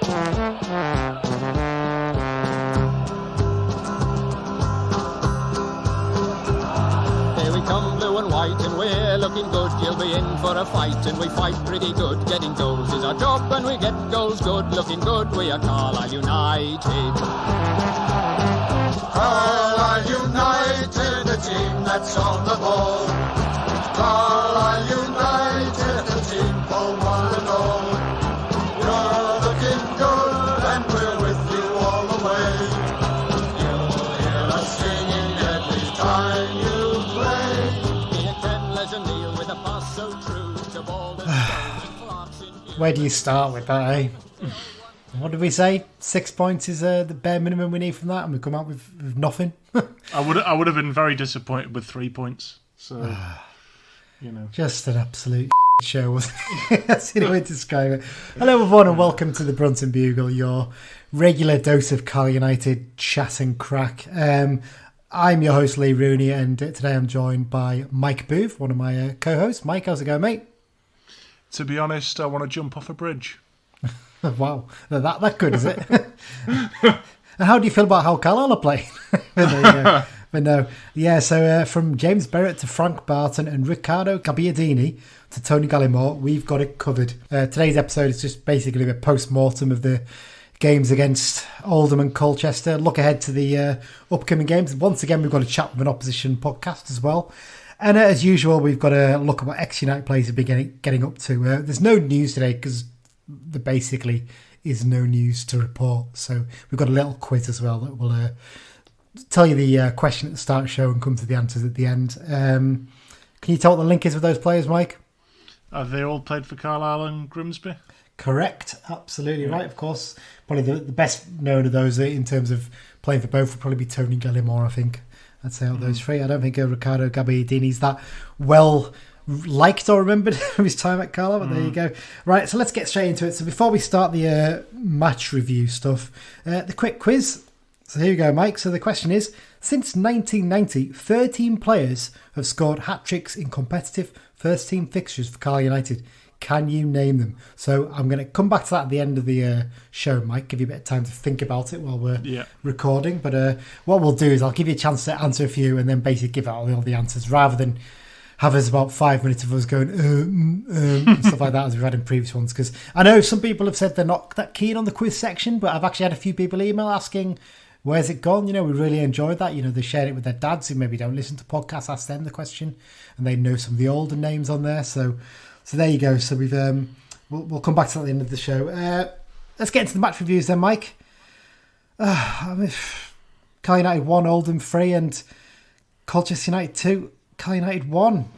And we're looking good, you'll be in for a fight, and we fight pretty good. Getting goals is our job, and we get goals good. Looking good, we are Carlisle United. Carlisle United, the team that's on the ball. Carlisle United, the team for one and all. You're looking good, and we're with you all the way. You'll hear us singing every time you play. Where do you start with that, eh? What did we say? 6 points is the bare minimum we need from that, and we come out with nothing. I would have been very disappointed with 3 points. So, just an absolute show, wasn't it? That's the only way to describe it. Hello, everyone, and welcome to the Brunton Bugle, your regular dose of Carlisle United chat and crack. I'm your host, Lee Rooney, and today I'm joined by Mike Booth, one of my co-hosts. Mike, how's it going, mate? To be honest, I want to jump off a bridge. Wow, that good, is it? And how do you feel about how Carlisle are playing? But no, yeah. So from James Barrett to Frank Barton and Riccardo Gabbiadini to Tony Gallimore, we've got it covered. Today's episode is just basically a post-mortem of the games against Oldham and Colchester. Look ahead to the upcoming games. Once again, we've got a chat with an opposition podcast as well. And as usual, we've got to look at what ex-United players have been getting up to. There's no news today because there basically is no news to report. So we've got a little quiz as well that will tell you the question at the start of the show and come to the answers at the end. Can you tell what the link is with those players, Mike? Have they all played for Carlisle and Grimsby? Correct. Absolutely right, of course. Probably the best known of those in terms of playing for both would probably be Tony Gallimore, I think. I'd say out of those three. I don't think Riccardo Gabbiadini's that well liked or remembered from his time at Carlisle, but there you go. Right, so let's get straight into it. So before we start the match review stuff, the quick quiz. So here you go, Mike. So the question is, since 1990, 13 players have scored hat-tricks in competitive first-team fixtures for Carlisle United. Can you name them? So I'm going to come back to that at the end of the show, Mike. Give you a bit of time to think about it while we're recording. But what we'll do is I'll give you a chance to answer a few and then basically give out all the answers rather than have us about 5 minutes of us going and stuff like that as we've had in previous ones. Because I know some people have said they're not that keen on the quiz section, but I've actually had a few people email asking, where's it gone? We really enjoyed that. They shared it with their dads who maybe don't listen to podcasts, ask them the question, and they know some of the older names on there. So there you go. So we've we'll come back to that at the end of the show. Let's get into the match reviews then, Mike. Carlisle United 1, Oldham 3, and Colchester United 2, Carlisle United 1.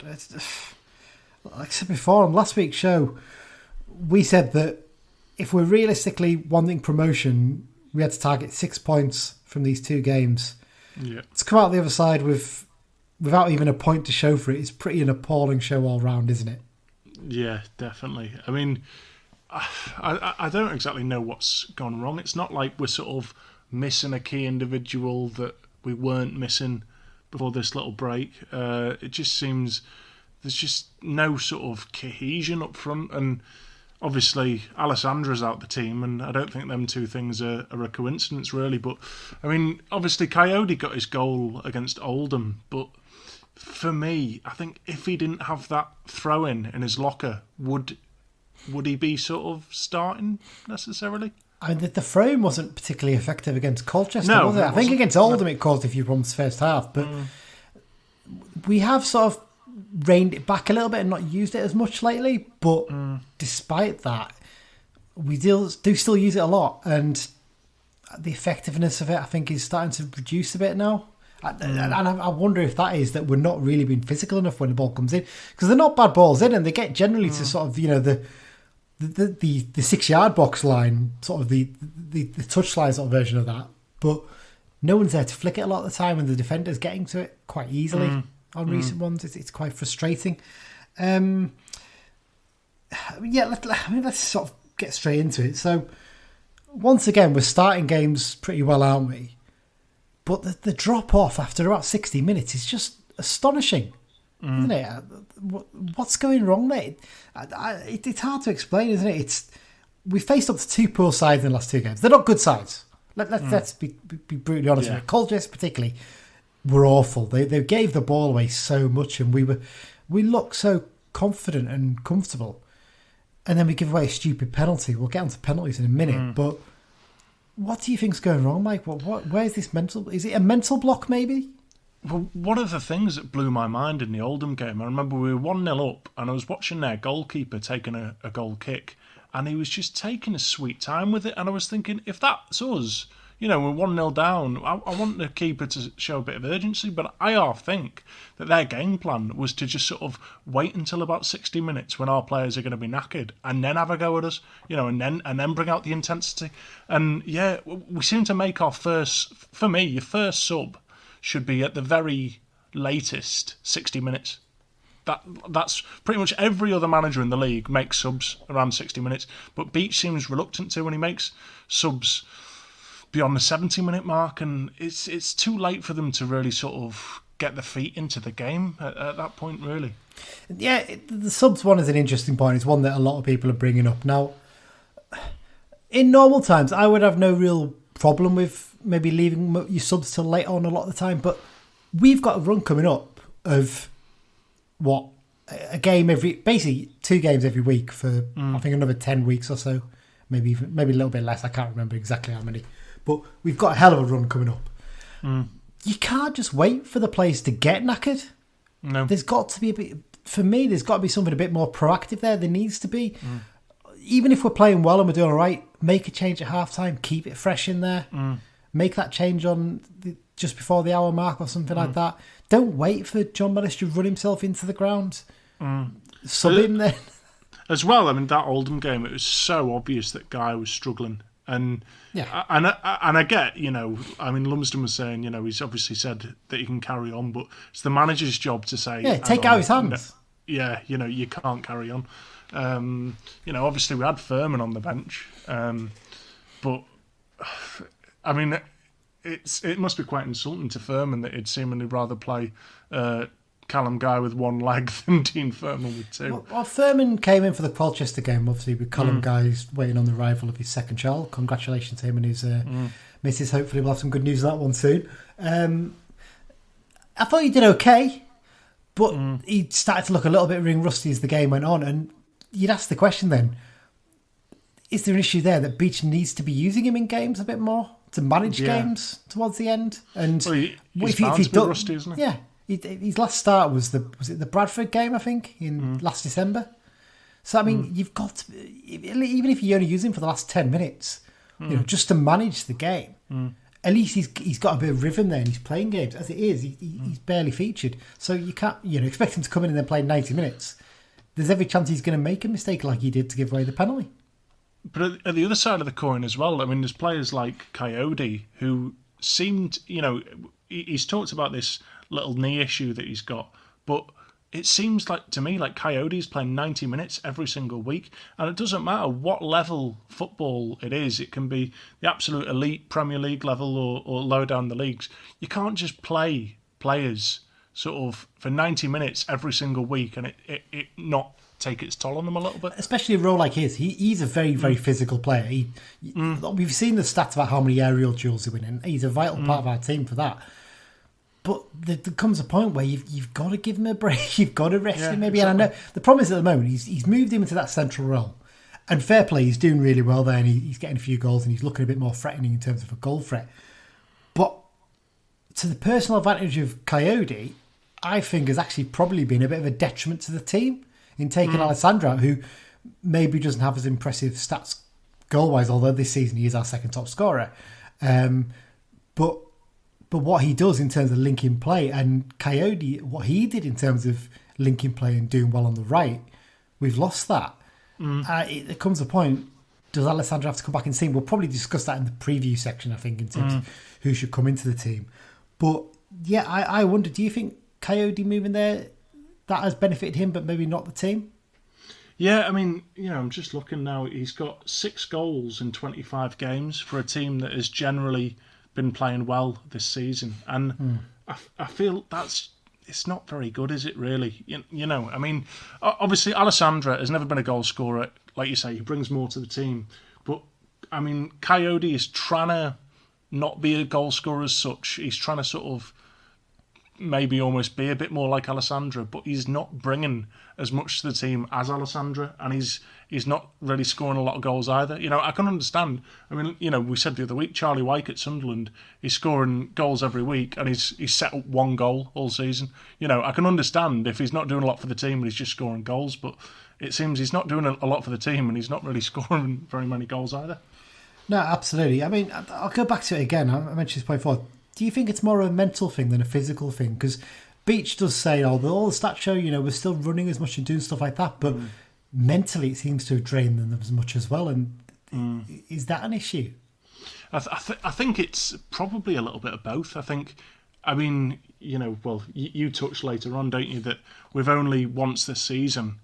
Like I said before on last week's show, we said that if we're realistically wanting promotion, we had to target 6 points from these two games. Yeah. To come out the other side without even a point to show for it is pretty an appalling show all round, isn't it? Yeah, definitely. I mean, I don't exactly know what's gone wrong. It's not like we're sort of missing a key individual that we weren't missing before this little break. It just seems there's just no sort of cohesion up front. And obviously, Alessandra's out the team, and I don't think them two things are a coincidence, really. But, I mean, obviously, Coyote got his goal against Oldham, but for me, I think if he didn't have that throw-in his locker, would he be sort of starting necessarily? I mean, the throw-in wasn't particularly effective against Colchester, was it? I think against Oldham it caused a few problems first half, but we have sort of reined it back a little bit and not used it as much lately. But despite that, we do still use it a lot, and the effectiveness of it, I think, is starting to reduce a bit now. And I wonder if that is that we're not really being physical enough when the ball comes in, because they're not bad balls in, and they get generally to sort of the 6 yard box line, sort of the touchline sort of version of that. But no one's there to flick it a lot of the time, and the defender's getting to it quite easily on recent ones. It's quite frustrating. Let's sort of get straight into it. So once again, we're starting games pretty well, aren't we? But the drop-off after about 60 minutes is just astonishing, isn't it? What's going wrong there? It's hard to explain, isn't it? we faced up to two poor sides in the last two games. They're not good sides. Let's be brutally honest with it. Colchester particularly were awful. They gave the ball away so much, and we looked so confident and comfortable. And then we give away a stupid penalty. We'll get onto penalties in a minute, but what do you think's going wrong, Mike? Where's this mental? Is it a mental block, maybe? Well, one of the things that blew my mind in the Oldham game, I remember we were 1-0 up, and I was watching their goalkeeper taking a goal kick, and he was just taking a sweet time with it. And I was thinking, if that's us, we're 1-0 down, I want the keeper to show a bit of urgency, but I half think that their game plan was to just sort of wait until about 60 minutes when our players are going to be knackered, and then have a go at us, and then bring out the intensity. And yeah, we seem to make our first, for me, your first sub should be at the very latest 60 minutes. That's pretty much every other manager in the league makes subs around 60 minutes, but Beech seems reluctant to when he makes subs beyond the 70-minute mark, and it's too late for them to really sort of get their feet into the game at that point, really. Yeah, the subs one is an interesting point. It's one that a lot of people are bringing up. Now, in normal times, I would have no real problem with maybe leaving your subs till late on a lot of the time, but we've got a run coming up of a game basically 2 games every week for I think another 10 weeks or so, maybe a little bit less. I can't remember exactly how many, but we've got a hell of a run coming up. You can't just wait for the players to get knackered. No, there's got to be there's got to be something a bit more proactive there. There needs to be, even if we're playing well and we're doing all right, make a change at half time, keep it fresh in there, make that change on just before the hour mark or something like that. Don't wait for John Mellis to run himself into the ground. Sub him then. As well, I mean, that Oldham game, it was so obvious that Guy was struggling. And I get, I mean, Lumsden was saying, he's obviously said that he can carry on, but it's the manager's job to say, take out his hands. You can't carry on. Obviously we had Furman on the bench, but I mean, it must be quite insulting to Furman that he'd seemingly rather play Callum Guy with one leg than Dean Furman with two. Well, Furman came in for the Colchester game, obviously, with Callum Guy's waiting on the arrival of his second child. Congratulations to him and his missus. Hopefully we'll have some good news on that one soon. I thought he did okay, but he started to look a little bit ring rusty as the game went on. And you'd ask the question then, is there an issue there that Beech needs to be using him in games a bit more to manage games towards the end? And he's bound to be rusty, isn't he? Yeah. His last start was it the Bradford game, I think, in last December. So I mean, you've got to, even if you only use him for the last 10 minutes, just to manage the game. At least he's got a bit of rhythm there, and he's playing games. As it is, he's barely featured, so you can't expect him to come in and then play 90 minutes. There's every chance he's going to make a mistake like he did to give away the penalty. But at the other side of the coin as well, I mean, there's players like Coyote who seemed, he's talked about this little knee issue that he's got, but it seems like to me like Coyote's playing 90 minutes every single week, and it doesn't matter what level football it is. It can be the absolute elite Premier League level or low down the leagues. You can't just play players sort of for 90 minutes every single week and it not take its toll on them a little bit. Especially a role like his. He's a very, very physical player. We've seen the stats about how many aerial duels he wins, and he's a vital part of our team for that. But there comes a point where you've got to give him a break. You've got to rest him maybe. Exactly. And I know the problem is at the moment he's moved him into that central role. And fair play, he's doing really well there, and he's getting a few goals, and he's looking a bit more threatening in terms of a goal threat. But to the personal advantage of Coyote, I think has actually probably been a bit of a detriment to the team in taking Alessandro out, who maybe doesn't have as impressive stats goal-wise, although this season he is our second top scorer. But what he does in terms of linking play, and Coyote, what he did in terms of linking play and doing well on the right, we've lost that. It comes a point, does Alessandro have to come back in the team? We'll probably discuss that in the preview section, I think, in terms of who should come into the team. But yeah, I wonder, do you think Coyote moving there, that has benefited him, but maybe not the team? Yeah, I mean, I'm just looking now. He's got 6 goals in 25 games for a team that has generally been playing well this season, and I feel it's not very good, is it really? I mean, obviously Alessandro has never been a goal scorer like you say, he brings more to the team. But, I mean, Coyote is trying to not be a goal scorer as such. He's trying to sort of maybe almost be a bit more like Alessandra, but he's not bringing as much to the team as Alessandra, and he's not really scoring a lot of goals either. You know, I can understand. I mean, you know, we said the other week, Charlie Wyke at Sunderland, he's scoring goals every week, and he's set up one goal all season. You know, I can understand if he's not doing a lot for the team and he's just scoring goals, but it seems he's not doing a lot for the team and he's not really scoring very many goals either. No, absolutely. I mean, I'll go back to it again. I mentioned this point before. Do you think it's more a mental thing than a physical thing? Because Beech does say, all the stats show, you know, we're still running as much and doing stuff like that, but mentally it seems to have drained them as much as well. And is that an issue? I think it's probably a little bit of both. I mean, you know, well, you touched later on, don't you, that we've only once this season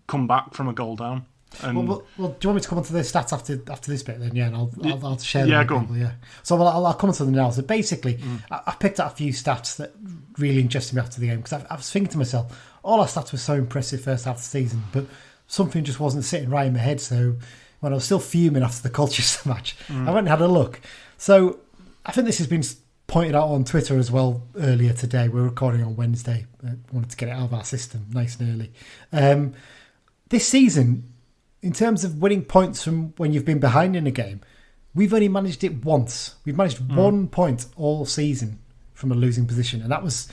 come back from a goal down. And well, do you want me to come on to the stats after this bit then? Yeah, and I'll share them. Yeah, with go people, on. yeah. So I'll come on to them now. So basically, I picked out a few stats that really interested me after the game because I was thinking to myself, all our stats were so impressive first half of the season, but something just wasn't sitting right in my head. So when I was still fuming after the Colchester match, I went and had a look. So I think this has been pointed out on Twitter as well earlier today. We're recording on Wednesday. I wanted to get it out of our system nice and early. This season, in terms of winning points from when you've been behind in a game, we've only managed it once. We've managed 1 point all season from a losing position. And that was,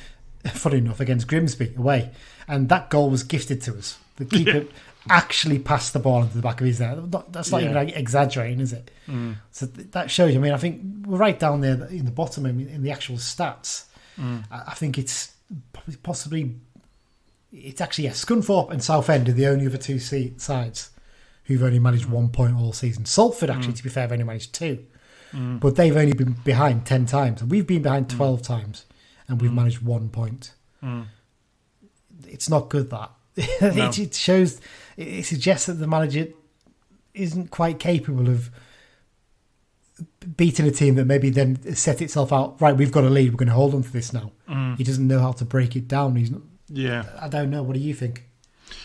funny enough, against Grimsby away. And that goal was gifted to us. The keeper actually passed the ball into the back of his net. That's not even exaggerating, is it? So that shows you. I mean, I think we're right down there in the bottom in the actual stats. I think it's possibly... It's actually, Scunthorpe and Southend are the only other two sides who've only managed 1 point all season. Salford, actually, to be fair, have only managed 2. But they've only been behind 10 times. And we've been behind 12 times. And we've managed 1 point. It's not good, that. No. It shows... It suggests that the manager isn't quite capable of beating a team that maybe then set itself out, right, we've got a lead, we're going to hold on to this now. He doesn't know how to break it down. He's not... Yeah. I don't know. What do you think?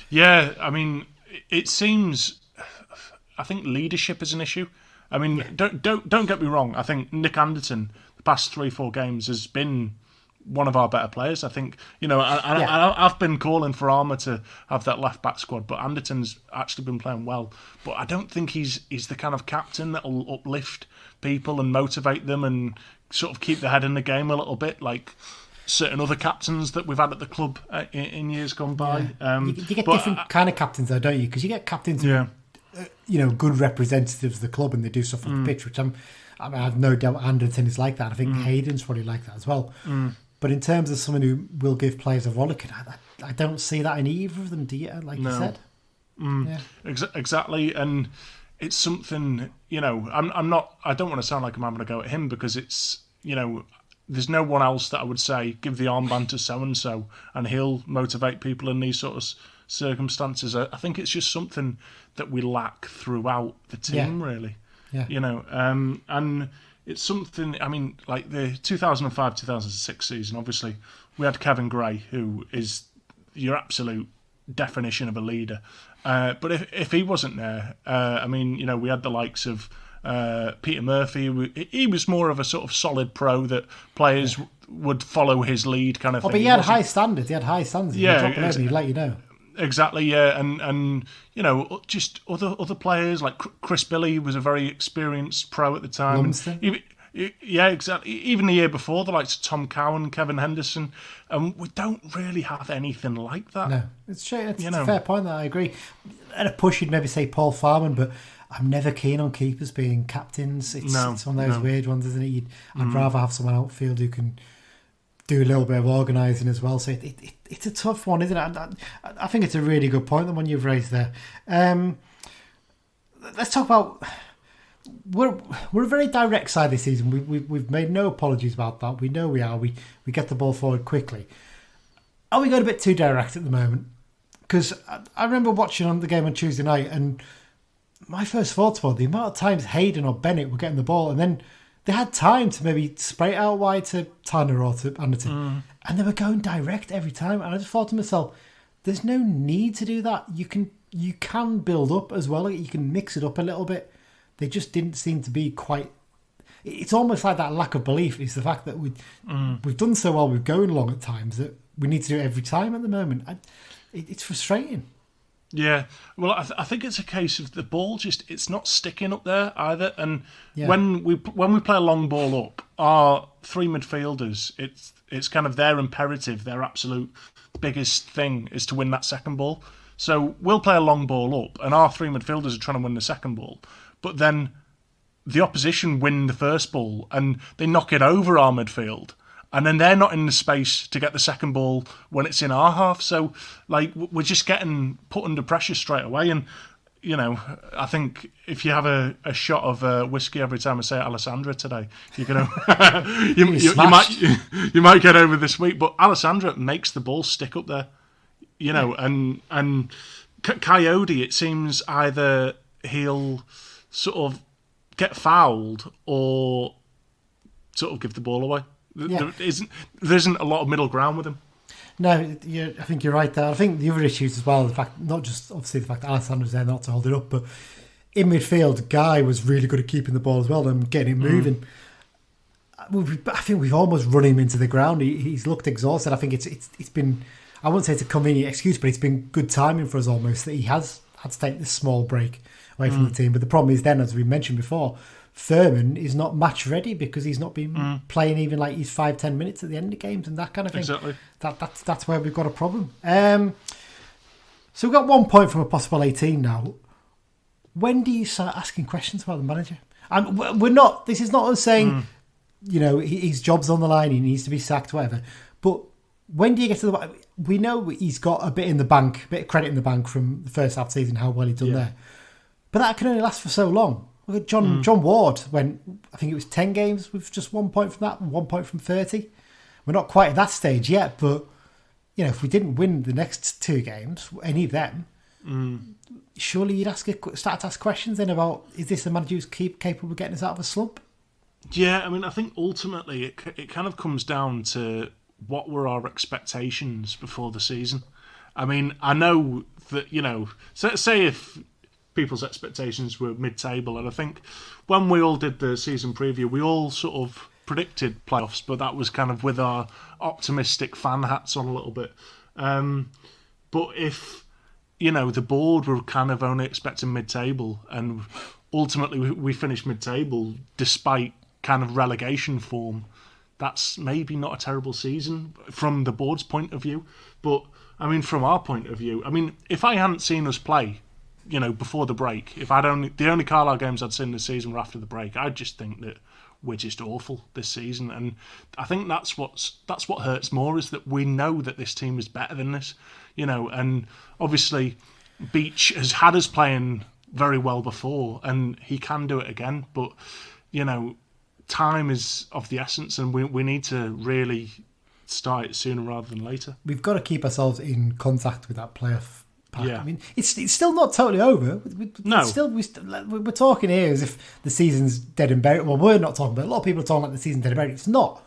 Yeah, I mean, it seems... I think leadership is an issue. I mean, don't get me wrong. I think Nick Anderton, the past 3-4 games, has been one of our better players. I think, you know, I've been calling for Armour to have that left-back squad, but Anderton's actually been playing well. But I don't think he's the kind of captain that will uplift people and motivate them and sort of keep their head in the game a little bit, like certain other captains that we've had at the club in years gone by. You get different kind of captains, though, don't you? Because you get captains who are, you know, good representatives of the club and they do stuff on the pitch, which I have no doubt Anderton is like that. I think Hayden's probably like that as well. But in terms of someone who will give players a rollicking, I don't see that in either of them, do you? Like you said. Exactly, and it's something, you know, I don't want to sound like I'm having a go at him because it's, you know, there's no one else that I would say give the armband to so-and-so and he'll motivate people in these sort of circumstances. I think it's just something that we lack throughout the team, really. Yeah. You know, and it's something, I mean, like the 2005-2006 season, obviously, we had Kevin Gray, who is your absolute definition of a leader. But if he wasn't there, I mean, you know, we had the likes of Peter Murphy. He was more of a sort of solid pro that players would follow his lead kind of thing. But he had high standards. He had high standards. He'd let you know. Exactly, yeah, and you know, just other players like Chris Billy was a very experienced pro at the time. Yeah, exactly. Even the year before, the likes of Tom Cowan, Kevin Henderson, and we don't really have anything like that. No, it's true. It's a fair point. That I agree. At a push, you'd maybe say Paul Farman, but I'm never keen on keepers being captains. It's one of those weird ones, isn't it? I'd rather have someone outfield who can do a little bit of organising as well. So it's a tough one, isn't it? I think it's a really good point, the one you've raised there. Let's talk about... We're a very direct side this season. We've made no apologies about that. We know we are. We get the ball forward quickly. Are we going a bit too direct at the moment? Because I remember watching on the game on Tuesday night and my first thoughts were the amount of times Hayden or Bennett were getting the ball and then they had time to maybe spray it out wide to Tanner or to Anderton. And they were going direct every time. And I just thought to myself, there's no need to do that. You can you can build up as well. You can mix it up a little bit. They just didn't seem to be quite... It's almost like that lack of belief is the fact that we've done so well with going long at times that we need to do it every time at the moment. It's frustrating. Yeah, well, I think it's a case of the ball it's not sticking up there either. And when we play a long ball up, our three midfielders, it's kind of their imperative, their absolute biggest thing is to win that second ball. So we'll play a long ball up, and our three midfielders are trying to win the second ball, but then the opposition win the first ball and they knock it over our midfield. And then they're not in the space to get the second ball when it's in our half. So, like, we're just getting put under pressure straight away. And, you know, I think if you have a shot of whiskey every time I say Alessandra today, you're gonna you might get over this week. But Alessandra makes the ball stick up there, you know. And Coyote, it seems either he'll sort of get fouled or sort of give the ball away. There isn't a lot of middle ground with him. No, I think you're right there. I think the other issues as well, the fact, not just obviously the fact that Alessandra's there not to hold it up, but in midfield, Guy was really good at keeping the ball as well and getting it moving. I think we've almost run him into the ground. He's looked exhausted. I think it's been, I wouldn't say it's a convenient excuse, but it's been good timing for us almost that he has had to take this small break away from the team. But the problem is then, as we mentioned before, Thurman is not match ready because he's not been playing even like his 5-10 minutes at the end of games and that kind of thing. Exactly. That's where we've got a problem. So we've got 1 point from a possible 18 now. When do you start asking questions about the manager? And we're not. This is not us saying, you know, his job's on the line. He needs to be sacked, whatever. But when do you get to the? We know he's got a bit in the bank, a bit of credit in the bank from the first half season, how well he's done there. But that can only last for so long. Look at John Ward went, I think it was 10 games with just 1 point from that, 1 point from 30. We're not quite at that stage yet, but you know, if we didn't win the next 2 games, any of them, surely you'd start to ask questions then about, is this a manager who's capable of getting us out of a slump? Yeah, I mean, I think ultimately it kind of comes down to what were our expectations before the season. I mean, I know that, you know, say if people's expectations were mid-table, and I think when we all did the season preview, we all sort of predicted playoffs, but that was kind of with our optimistic fan hats on a little bit. But if, you know, the board were kind of only expecting mid-table, and ultimately we finished mid-table despite kind of relegation form, that's maybe not a terrible season from the board's point of view. But, I mean, from our point of view, I mean, if I hadn't seen us play, you know, before the break, the only Carlisle games I'd seen this season were after the break, I'd just think that we're just awful this season. And I think that's what hurts more, is that we know that this team is better than this, you know. And obviously Beech has had us playing very well before, and he can do it again. But, you know, time is of the essence, and we need to really start it sooner rather than later. We've got to keep ourselves in contact with that playoff. Yeah. I mean, it's still not totally over. We're talking here as if the season's dead and buried. Well, we're not talking about it. A lot of people are talking about the season's dead and buried. It's not.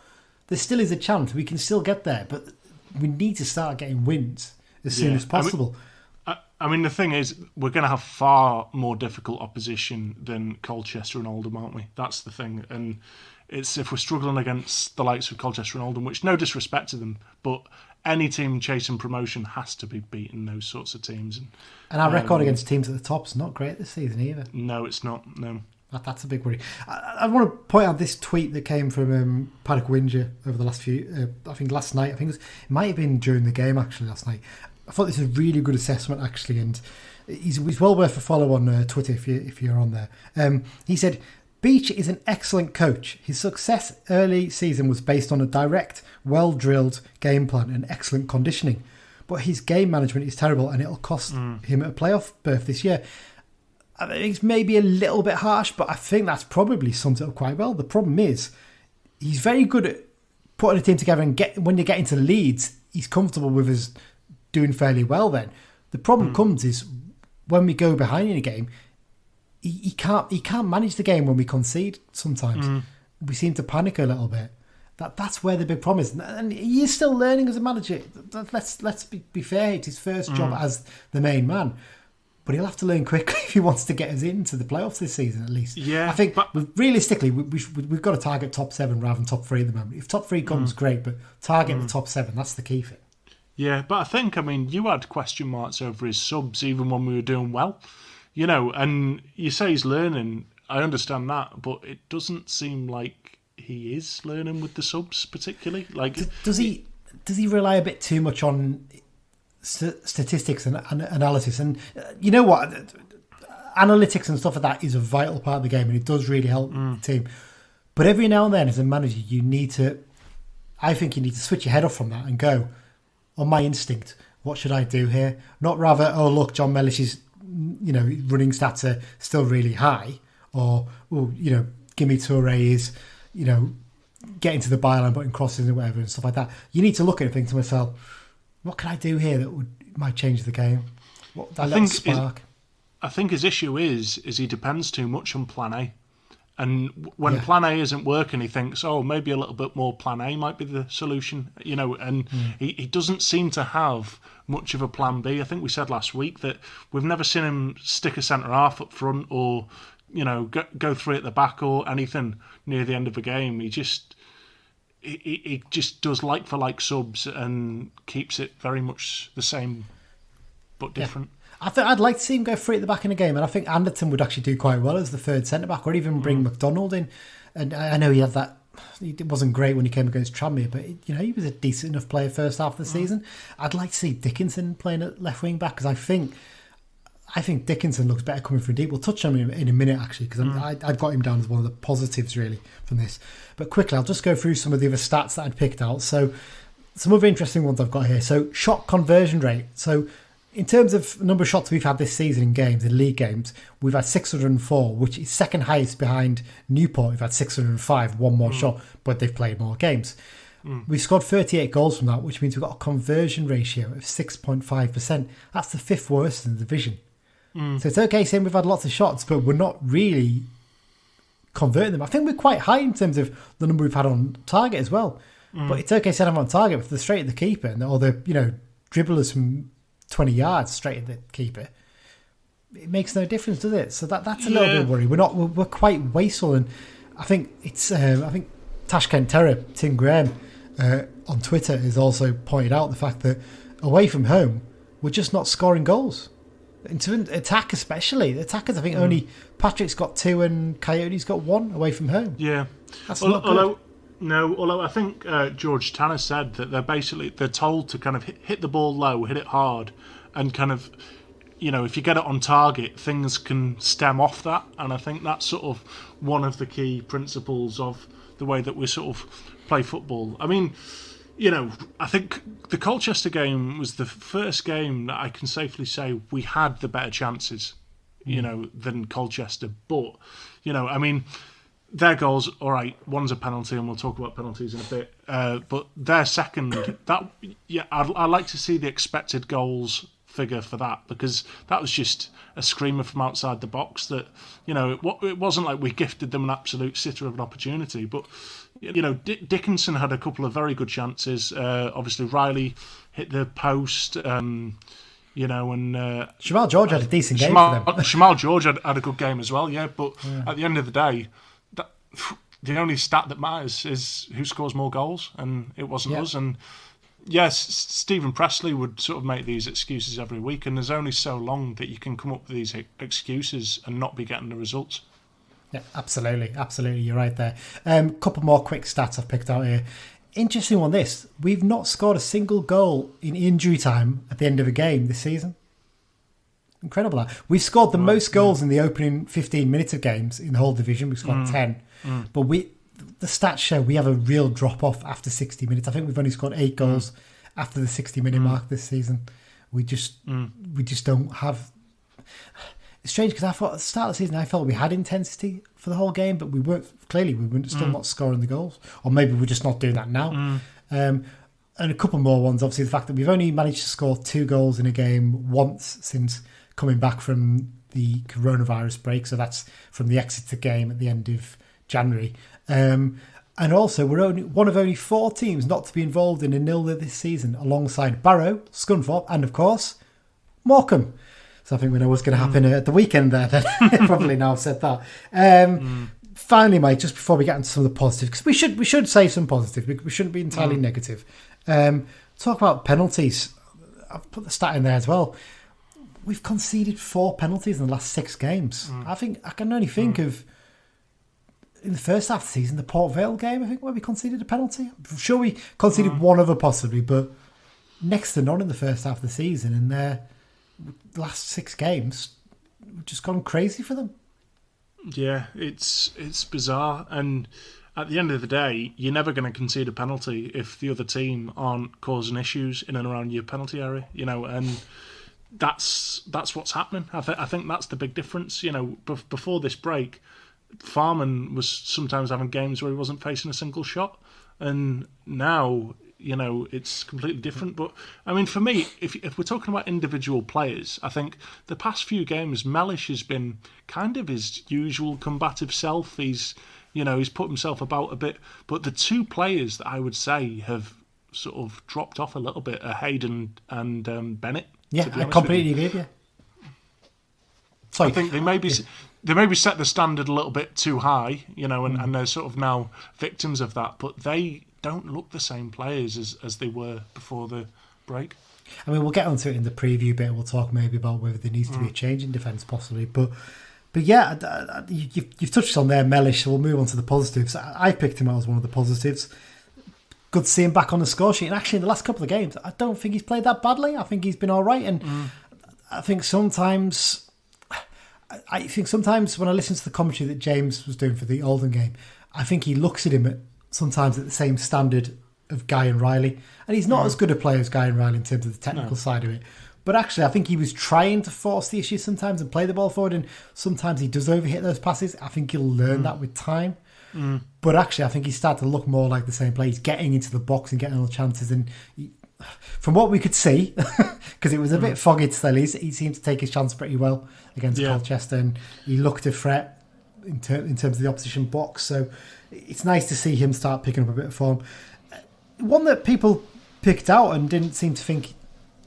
There still is a chance. We can still get there, but we need to start getting wins as soon as possible. I mean, the thing is, we're going to have far more difficult opposition than Colchester and Oldham, aren't we? That's the thing. And it's if we're struggling against the likes of Colchester and Oldham, which no disrespect to them, but any team chasing promotion has to be beating those sorts of teams. And our record against teams at the top's not great this season either. No, it's not. No. That's a big worry. I want to point out this tweet that came from Paddock Winger over the last few, I think last night. It might have been during the game actually last night. I thought this was a really good assessment actually, and he's well worth a follow on Twitter if you're on there. He said, Beech is an excellent coach. His success early season was based on a direct, well-drilled game plan and excellent conditioning. But his game management is terrible, and it'll cost him a playoff berth this year. I think it's maybe a little bit harsh, but I think that's probably sums it up quite well. The problem is, he's very good at putting a team together, and when you get into leads, he's comfortable with us doing fairly well then. The problem comes is when we go behind in a game, he can't manage the game when we concede sometimes. We seem to panic a little bit. That's where the big problem is. And he's still learning as a manager. Let's be fair, it's his first job as the main man. but he'll have to learn quickly if he wants to get us into the playoffs this season, at least. Yeah, I think realistically, we've got to target top 7 rather than top 3 at the moment. If top 3 comes, great, but target the top 7. That's the key thing. Yeah, but I think, you had question marks over his subs even when we were doing well, and you say he's learning. I understand that, but it doesn't seem like he is learning with the subs particularly. Like, does he rely a bit too much on statistics and analysis? And you know what, analytics and stuff like that is a vital part of the game, and it does really help the team. But every now and then, as a manager, I think you need to switch your head off from that and go, on my instinct, what should I do here? Not rather, oh look, John Mellish's running stats are still really high, or Gimme Toure is getting to the byline, putting crosses and whatever and stuff like that. You need to look at it and think to myself, what can I do here that might change the game? I think his issue is he depends too much on plan A. And when plan A isn't working, he thinks, oh, maybe a little bit more plan A might be the solution, and he doesn't seem to have much of a plan B. I think we said last week that we've never seen him stick a centre-half up front or, go 3 at the back or anything near the end of a game. He just does like-for-like subs and keeps it very much the same but different. I'd like to see him go 3 at the back in a game, and I think Anderton would actually do quite well as the third centre-back, or even bring McDonald in. And I know he had that. It wasn't great when he came against Tranmere, but he was a decent enough player first half of the season. I'd like to see Dickinson playing at left wing back, because I think Dickinson looks better coming from deep. We'll touch on him in a minute, actually, because I've got him down as one of the positives, really, from this. But quickly, I'll just go through some of the other stats that I'd picked out. So some other interesting ones I've got here. So shot conversion rate. So in terms of number of shots we've had this season in league games, we've had 604, which is second highest behind Newport. We've had 605, one more shot, but they've played more games. We've scored 38 goals from that, which means we've got a conversion ratio of 6.5%. That's the 5th worst in the division. So it's okay saying we've had lots of shots, but we're not really converting them. I think we're quite high in terms of the number we've had on target as well. But it's okay saying I'm on target, but if they're straight at the keeper, or the dribblers from 20 yards straight at the keeper, it makes no difference, does it? So that's a little bit of worry. We're quite wasteful, and I think it's Tashkent Terror, Tim Graham on Twitter has also pointed out the fact that away from home we're just not scoring goals. Into attack, especially the attackers, I think only Patrick's got 2 and Coyote's got 1 away from home. Yeah, that's not good. Although I think George Tanner said that they're told to kind of hit the ball low, hit it hard, and kind of, if you get it on target, things can stem off that. And I think that's sort of one of the key principles of the way that we sort of play football. I mean, I think the Colchester game was the first game that I can safely say we had the better chances, than Colchester. But, I mean, their goals, all right, one's a penalty, and we'll talk about penalties in a bit. But their second, I'd like to see the expected goals figure for that, because that was just a screamer from outside the box that, it wasn't like we gifted them an absolute sitter of an opportunity. But, Dickinson had a couple of very good chances. Obviously, Riley hit the post, and Shamal George had a decent game for them. Shamal George had a good game as well, but at the end of the day, the only stat that matters is who scores more goals, and it wasn't us. And yes, Stephen Pressley would sort of make these excuses every week, and there's only so long that you can come up with these excuses and not be getting the results. Yeah, absolutely. You're right there. Couple more quick stats I've picked out here. Interesting one, this. We've not scored a single goal in injury time at the end of a game this season. Incredible that. We've scored the most goals in the opening 15 minutes of games in the whole division. We've scored 10. But the stats show we have a real drop-off after 60 minutes. I think we've only scored 8 goals after the 60-minute mark this season. We just don't have... It's strange, because I thought at the start of the season I felt we had intensity for the whole game, but we weren't still not scoring the goals. Or maybe we're just not doing that now. And a couple more ones, obviously the fact that we've only managed to score 2 goals in a game once since coming back from the coronavirus break. So that's from the Exeter game at the end of January. And also we're only one of only 4 teams not to be involved in a nil this season, alongside Barrow, Scunthorpe, and of course Morecambe. So I think we know what's going to happen at the weekend there. Then probably now I've said that. Finally, mate, just before we get into some of the positives, because we should say some positive. We shouldn't be entirely negative. Talk about penalties. I've put the stat in there as well. We've conceded 4 penalties in the last 6 games. I think I can only think of in the first half of the season, the Port Vale game, I think, where we conceded a penalty. I'm sure we conceded one other possibly, but next to none in the first half of the season. And the last 6 games, we've just gone crazy for them. Yeah, it's bizarre. And at the end of the day, you're never going to concede a penalty if the other team aren't causing issues in and around your penalty area, and that's what's happening. I think that's the big difference. Before this break, Farman was sometimes having games where he wasn't facing a single shot, and now it's completely different. But I mean, for me, if we're talking about individual players, I think the past few games, Mellish has been kind of his usual combative self. He's put himself about a bit, but the 2 players that I would say have sort of dropped off a little bit are Hayden and Bennett. Yeah, I completely agree with you. Sorry. I think they maybe set the standard a little bit too high, and they're sort of now victims of that. But they don't look the same players as they were before the break. I mean, we'll get onto it in the preview bit. We'll talk maybe about whether there needs to be a change in defence possibly. But yeah, you've touched on there, Mellish, so we'll move on to the positives. I picked him out as one of the positives. Good to see him back on the score sheet. And actually, in the last couple of games, I don't think he's played that badly. I think he's been all right. And I think sometimes when I listen to the commentary that James was doing for the Oldham game, I think he looks at him sometimes at the same standard of Guy and Riley. And he's not as good a player as Guy and Riley in terms of the technical side of it. But actually, I think he was trying to force the issue sometimes and play the ball forward. And sometimes he does overhit those passes. I think he'll learn that with time. But actually, I think he's starting to look more like the same player. He's getting into the box and getting all the chances. And from what we could see, because it was a bit foggy still, he seemed to take his chance pretty well against Colchester, and he looked a threat in terms of the opposition box. So it's nice to see him start picking up a bit of form. One that people picked out and didn't seem to think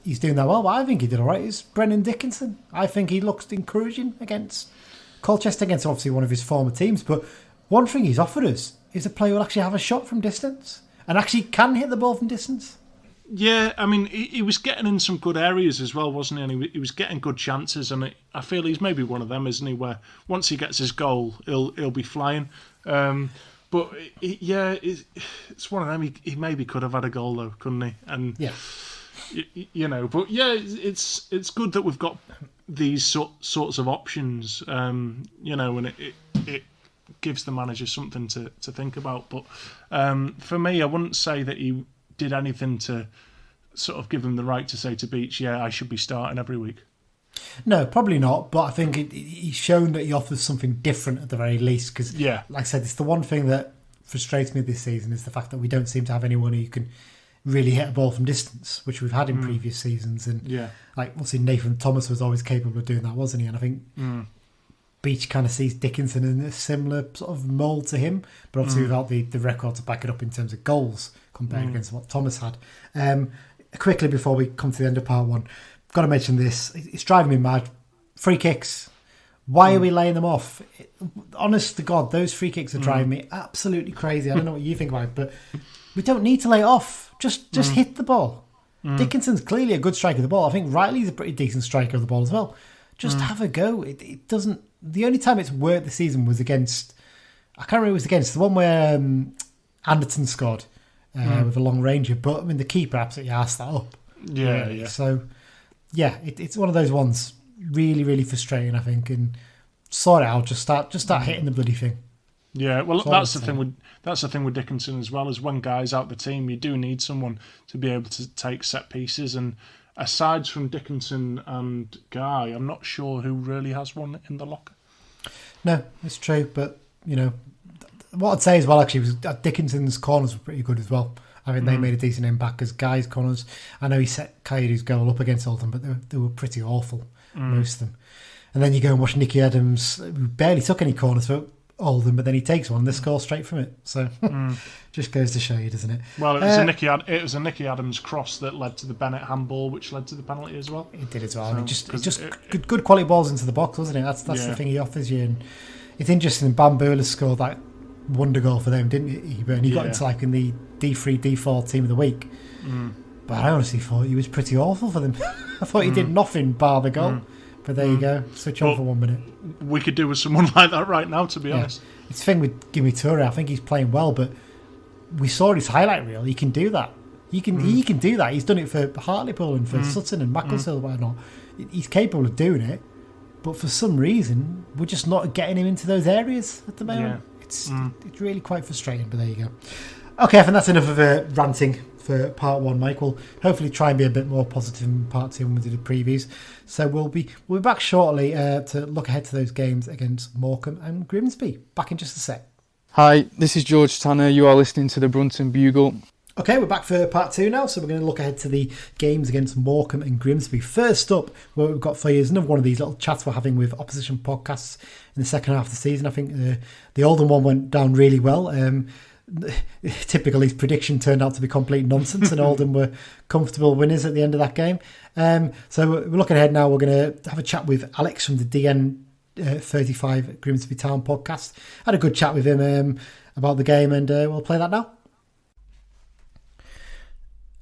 he's doing that well, but I think he did all right, is Brennan Dickinson. I think he looked encouraging against Colchester, against obviously one of his former teams. But one thing he's offered us is a player who will actually have a shot from distance and actually can hit the ball from distance. Yeah, I mean, he was getting in some good areas as well, wasn't he? And he was getting good chances, and I feel he's maybe one of them, isn't he? Where once he gets his goal, he'll be flying. But it's one of them. He maybe could have had a goal though, couldn't he? And but it's good that we've got these sorts of options. And it gives the manager something to think about. But for me, I wouldn't say that he did anything to sort of give him the right to say to Beech, I should be starting every week. No, probably not. But I think he's shown that he offers something different at the very least. Because, like I said, it's the one thing that frustrates me this season is the fact that we don't seem to have anyone who can really hit a ball from distance, which we've had in previous seasons. And like, obviously Nathan Thomas was always capable of doing that, wasn't he? And I think Beech kind of sees Dickinson in a similar sort of mould to him, but obviously without the record to back it up in terms of goals compared against what Thomas had. Quickly before we come to the end of part 1, I've got to mention this. It's driving me mad. Free kicks. Why are we laying them off? Honest to God, those free kicks are driving me absolutely crazy. I don't know what you think about it, but we don't need to lay it off. Just hit the ball. Dickinson's clearly a good striker of the ball. I think Riley's a pretty decent striker of the ball as well. Just have a go. It doesn't. The only time it's worked this season was against, I can't remember who it was against, the one where Anderton scored with a long ranger. But I mean, the keeper absolutely arsed that up. Yeah. So, it's one of those ones. Really, really frustrating, I think. And sort it out. Just start hitting the bloody thing. Yeah, well, that's the thing with Dickinson as well. Is when guys out the team, you do need someone to be able to take set pieces. And aside from Dickinson and Guy, I'm not sure who really has one in the locker. No, it's true. But what I'd say as well, actually, was that Dickinson's corners were pretty good as well. I mean, they made a decent impact as Guy's corners. I know he set Coyote's goal up against Oldham, but they were pretty awful, most of them. And then you go and watch Nicky Adams, who barely took any corners. So Oldham, but then he takes one and they score straight from it. So just goes to show you, doesn't it? Well, it was a Nicky Adams cross that led to the Bennett handball, which led to the penalty as well. It did as well. So, I mean, just good quality balls into the box, wasn't it? That's the thing he offers you. And it's interesting. Bambula scored that wonder goal for them, didn't he? And he got into like in the D3, D4 team of the week. But I honestly thought he was pretty awful for them. I thought he did nothing bar the goal. But there you go. Switch on for 1 minute. We could do with someone like that right now, to be honest. It's the thing with Gimme Toure. I think he's playing well, but we saw his highlight reel. He can do that. He can do that. He's done it for Hartlepool and for Sutton and Macclesfield, whatnot. He's capable of doing it. But for some reason, we're just not getting him into those areas at the moment. Yeah. It's really quite frustrating, but there you go. Okay, I think that's enough of ranting for part 1, Mike. We'll hopefully try and be a bit more positive in part 2 when we do the previews. So we'll be back shortly to look ahead to those games against Morecambe and Grimsby. Back in just a sec. Hi, this is George Tanner. You are listening to the Brunton Bugle. Okay, we're back for part 2 now, so we're going to look ahead to the games against Morecambe and Grimsby. First up, what we've got for you is another one of these little chats we're having with opposition podcasts in the second half of the season. I think the Oldham one went down really well. Typically, his prediction turned out to be complete nonsense, and Oldham were comfortable winners at the end of that game. So we're looking ahead now. We're going to have a chat with Alex from the DN35 Grimsby Town podcast. Had a good chat with him about the game, and we'll play that now.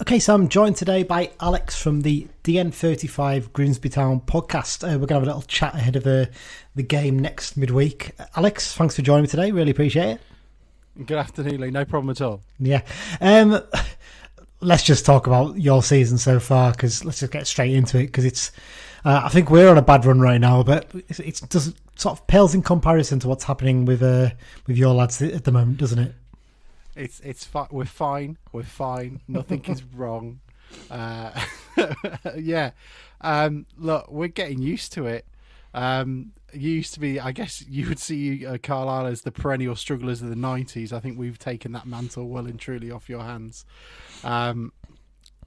Okay, so I'm joined today by Alex from the DN35 Grimsby Town podcast. We're going to have a little chat ahead of the game next midweek. Alex, thanks for joining me today. Really appreciate it. Good afternoon, Lee. No problem at all. Yeah. Let's just talk about your season so far, because let's just get straight into it, because it's I think we're on a bad run right now, but it doesn't sort of pales in comparison to what's happening with your lads at the moment, doesn't it? It's we're fine. Nothing is wrong. Look, we're getting used to it. You used to be, I guess you would see Carlisle as the perennial strugglers of the 90s. I think we've taken that mantle well and truly off your hands.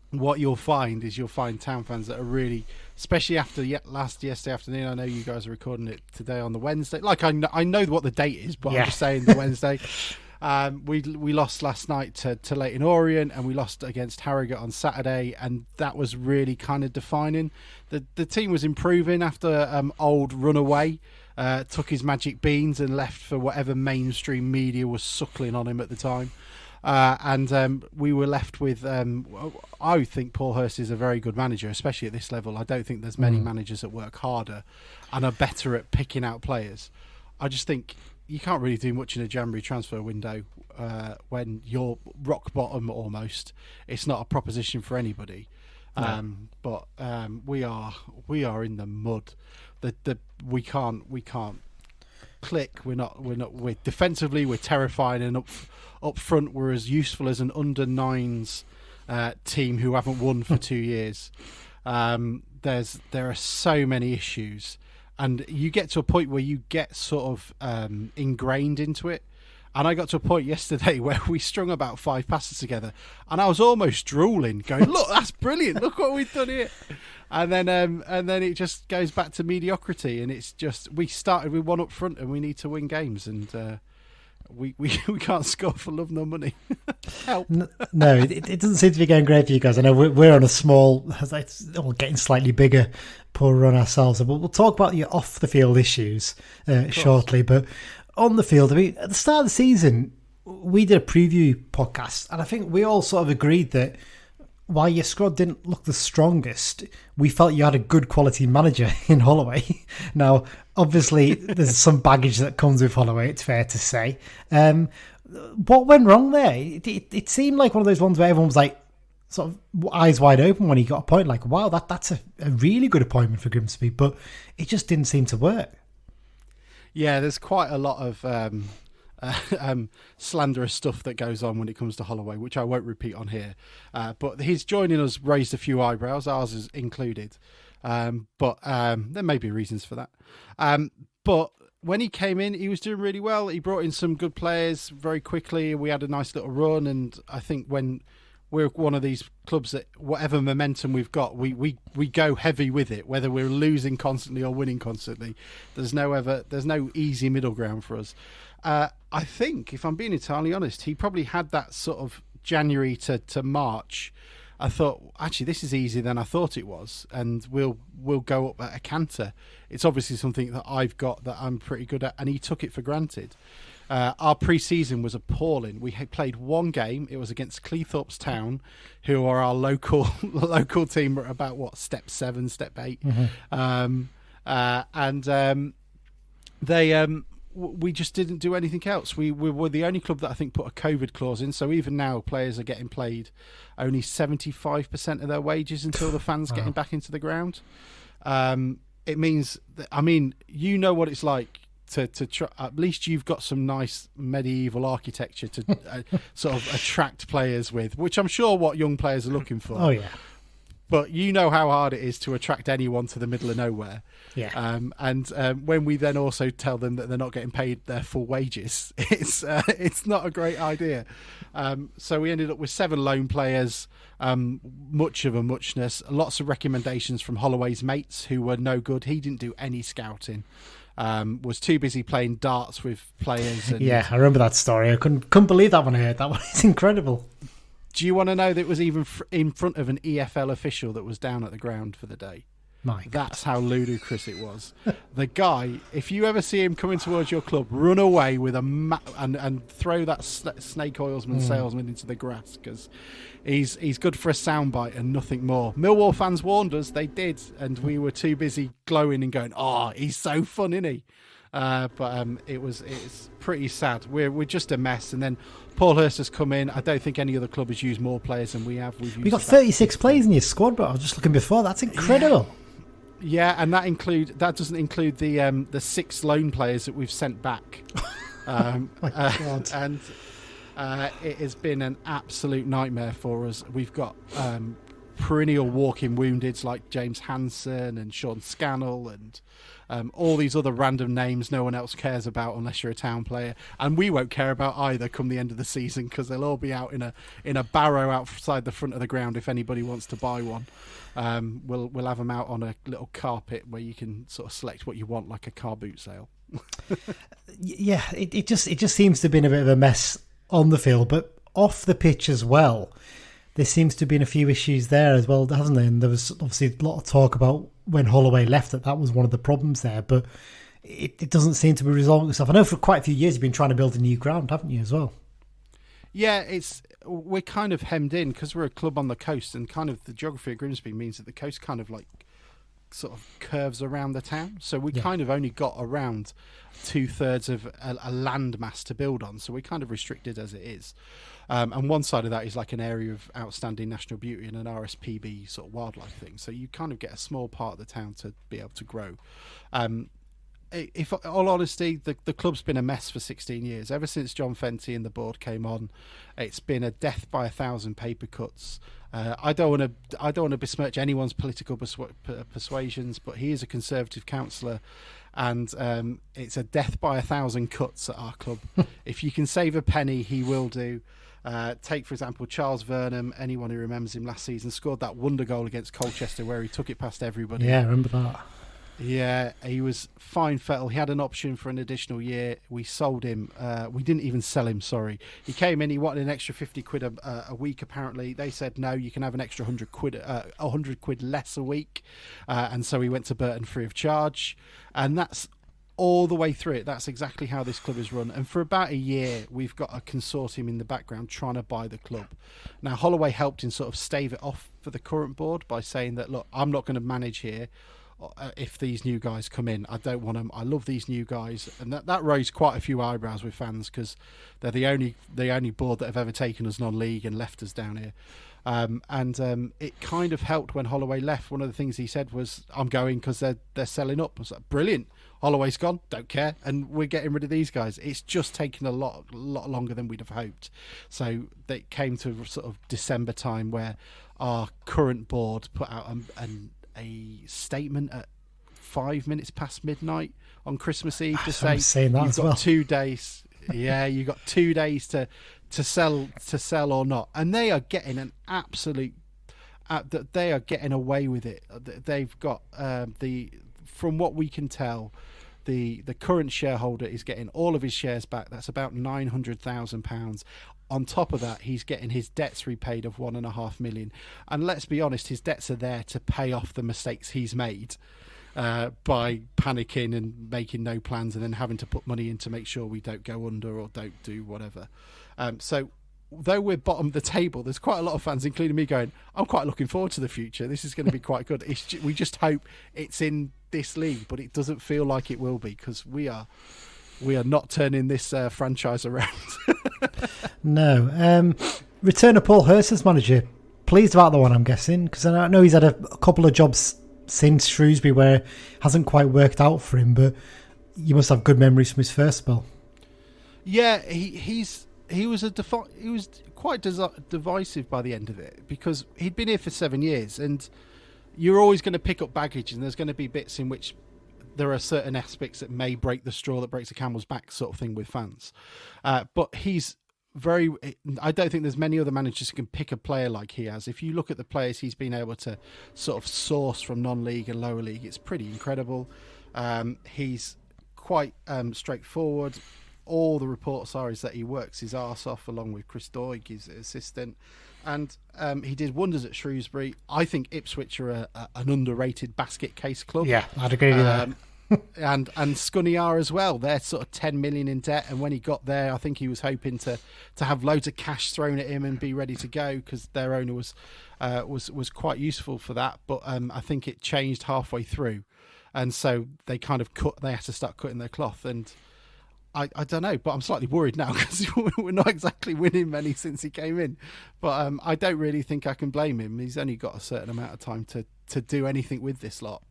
What you'll find town fans that are really, especially after yesterday afternoon. I know you guys are recording it today on the Wednesday. Like I know what the date is, but I'm just saying the Wednesday. We lost last night to Leyton Orient, and we lost against Harrogate on Saturday, and that was really kind of defining. The team was improving after old Runaway took his magic beans and left for whatever mainstream media was suckling on him at the time. And we were left with, I think Paul Hurst is a very good manager, especially at this level. I don't think there's many managers that work harder and are better at picking out players. I just think you can't really do much in a January transfer window when you're rock bottom almost. It's not a proposition for anybody. But we are in the mud. We can't click. We're defensively we're terrifying, and up front we're as useful as an under nines team who haven't won for 2 years. There are so many issues. And you get to a point where you get sort of ingrained into it. And I got to a point yesterday where we strung about 5 passes together, and I was almost drooling, going, "Look, that's brilliant! Look what we've done here." And then it just goes back to mediocrity. And it's just we started with one up front, and we need to win games, and we can't score for love nor money. Help! No, it doesn't seem to be going great for you guys. I know we're on a small, getting slightly bigger poor run ourselves. But we'll talk about your off the field issues shortly. But on the field, I mean, at the start of the season, we did a preview podcast, and I think we all sort of agreed that while your squad didn't look the strongest, we felt you had a good quality manager in Holloway. Now, obviously, there's some baggage that comes with Holloway, it's fair to say. What went wrong there? It seemed like one of those ones where everyone was like, sort of eyes wide open when he got a point, like, wow, that's a really good appointment for Grimsby, but it just didn't seem to work. Yeah, there's quite a lot of slanderous stuff that goes on when it comes to Holloway, which I won't repeat on here. But his joining us raised a few eyebrows, ours is included. But there may be reasons for that. But when he came in, he was doing really well. He brought in some good players very quickly. We had a nice little run, and I think when we're one of these clubs that whatever momentum we've got, we go heavy with it, whether we're losing constantly or winning constantly. There's no easy middle ground for us. I think, if I'm being entirely honest, he probably had that sort of January to March. I thought, actually, this is easier than I thought it was, and we'll go up at a canter. It's obviously something that I've got that I'm pretty good at, and he took it for granted. Our pre-season was appalling. We had played one game. It was against Cleethorpes Town, who are our local team, about step 7, step 8, we just didn't do anything else. We were the only club that I think put a COVID clause in. So even now, players are getting paid only 75% of their wages until the fans getting back into the ground. It means that, you know what it's like to try. At least you've got some nice medieval architecture to sort of attract players with, which I'm sure what young players are looking for. Oh yeah. But you know how hard it is to attract anyone to the middle of nowhere. Yeah. When we then also tell them that they're not getting paid their full wages, it's not a great idea. So we ended up with 7 loan players, much of a muchness. Lots of recommendations from Holloway's mates who were no good. He didn't do any scouting. Was too busy playing darts with players. And, yeah, I remember that story. I couldn't believe that when I heard that one. It's incredible. Do you want to know that it was even in front of an EFL official that was down at the ground for the day? My God. That's how ludicrous it was. The guy, if you ever see him coming towards your club, run away with and throw that snake oilsman salesman into the grass, because he's good for a soundbite and nothing more. Millwall fans warned us, they did, and we were too busy glowing and going, "Oh, he's so fun, isn't he?" But it's pretty sad. We're just a mess. And then Paul Hurst has come in. I don't think any other club has used more players than we have. We've got 36 players in your squad, but I was just looking before. That's incredible. Yeah, and that doesn't include the 6 loan players that we've sent back. My God. And it has been an absolute nightmare for us. We've got perennial walking woundeds like James Hansen and Sean Scannell and all these other random names no one else cares about unless you're a Town player, and we won't care about either come the end of the season, because they'll all be out in a barrow outside the front of the ground if anybody wants to buy one. We'll have them out on a little carpet where you can sort of select what you want, like a car boot sale. Yeah, it just seems to have been a bit of a mess on the field, but off the pitch as well. There seems to have been a few issues there as well, hasn't there? And there was obviously a lot of talk about when Holloway left that was one of the problems there, but it doesn't seem to be resolving itself. I know for quite a few years you've been trying to build a new ground, haven't you, as well? Yeah, we're kind of hemmed in because we're a club on the coast, and kind of the geography of Grimsby means that the coast kind of like sort of curves around the town. So we kind of only got around 2/3 of a land mass to build on. So we're kind of restricted as it is. And one side of that is like an area of outstanding national beauty and an RSPB sort of wildlife thing. So you kind of get a small part of the town to be able to grow. If all honesty, the club's been a mess for 16 years. Ever since John Fenty and the board came on, it's been a death by 1,000 paper cuts. I don't want to besmirch anyone's political persuasions, but he is a Conservative councillor, and it's a death by 1,000 cuts at our club. If you can save a penny, he will do. Take, for example, Charles Vernham. Anyone who remembers him last season scored that wonder goal against Colchester where he took it past everybody. Yeah, I remember that. Yeah, he was fine fettle. He had an option for an additional year. We sold him. We didn't even sell him, sorry. He came in, he wanted an extra 50 quid a week, apparently. They said, no, you can have an extra 100 quid less a week. And so he went to Burton free of charge. And that's all the way through it. That's exactly how this club is run. And for about a year, we've got a consortium in the background trying to buy the club. Now, Holloway helped in sort of stave it off for the current board by saying that, look, I'm not going to manage here if these new guys come in. I don't want them. I love these new guys. And that raised quite a few eyebrows with fans, because they're the only board that have ever taken us non-league and left us down here. It kind of helped when Holloway left. One of the things he said was, I'm going because they're selling up. I was like, brilliant. Holloway's gone, don't care, and we're getting rid of these guys. It's just taken a lot longer than we'd have hoped. So they came to sort of December time where our current board put out a statement at 5 minutes past midnight on Christmas Eve to say you've got 2 days. Yeah, you've got 2 days to to sell or not, and they are getting an absolute. They are getting away with it. They've got from what we can tell, the current shareholder is getting all of his shares back. That's about £900,000. On top of that, he's getting his debts repaid of £1.5 million. And let's be honest, his debts are there to pay off the mistakes he's made by panicking and making no plans and then having to put money in to make sure we don't go under or don't do whatever. So though we're bottom of the table, there's quite a lot of fans, including me, going, I'm quite looking forward to the future. This is going to be quite good. We just hope it's in this league, but it doesn't feel like it will be, because we are not turning this franchise around. No. Return of Paul Hurst as manager. Pleased about the one, I'm guessing, because I know he's had a couple of jobs since Shrewsbury where it hasn't quite worked out for him, but you must have good memories from his first spell. Yeah, he was quite divisive by the end of it, because he'd been here for 7 years, and you're always going to pick up baggage, and there's going to be bits in which there are certain aspects that may break the straw that breaks the camel's back, sort of thing with fans. But he's I don't think there's many other managers who can pick a player like he has. If you look at the players he's been able to sort of source from non-league and lower league, it's pretty incredible. He's quite straightforward. All the reports are is that he works his arse off along with Chris Doig, his assistant. And he did wonders at Shrewsbury. I think Ipswich are an underrated basket case club. Yeah, I'd agree with that. and Scunny are as well. They're sort of 10 million in debt, and when he got there, I think he was hoping to have loads of cash thrown at him and be ready to go, because their owner was quite useful for that. But I think it changed halfway through, and so they kind of they had to start cutting their cloth. And I don't know, but I'm slightly worried now, because we're not exactly winning many since he came in. But I don't really think I can blame him. He's only got a certain amount of time to do anything with this lot.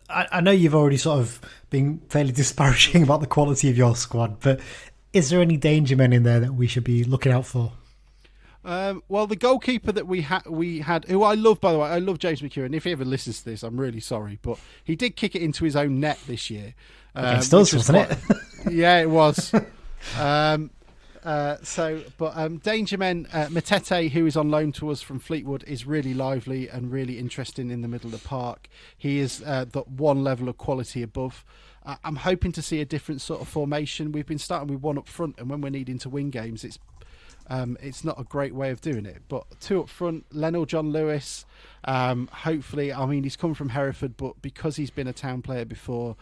I know you've already sort of been fairly disparaging about the quality of your squad, but is there any danger men in there that we should be looking out for? Well, the goalkeeper that we had, who I love, by the way, I love James McEwen. If he ever listens to this, I'm really sorry, but he did kick it into his own net this year. Against us, wasn't it? Yeah, it was. Danger men, Matete, who is on loan to us from Fleetwood, is really lively and really interesting in the middle of the park. He is the one level of quality above. I'm hoping to see a different sort of formation. We've been starting with one up front, and when we're needing to win games, it's not a great way of doing it. But two up front, Lennell John Lewis, hopefully, I mean, he's come from Hereford, but because he's been a Town player before,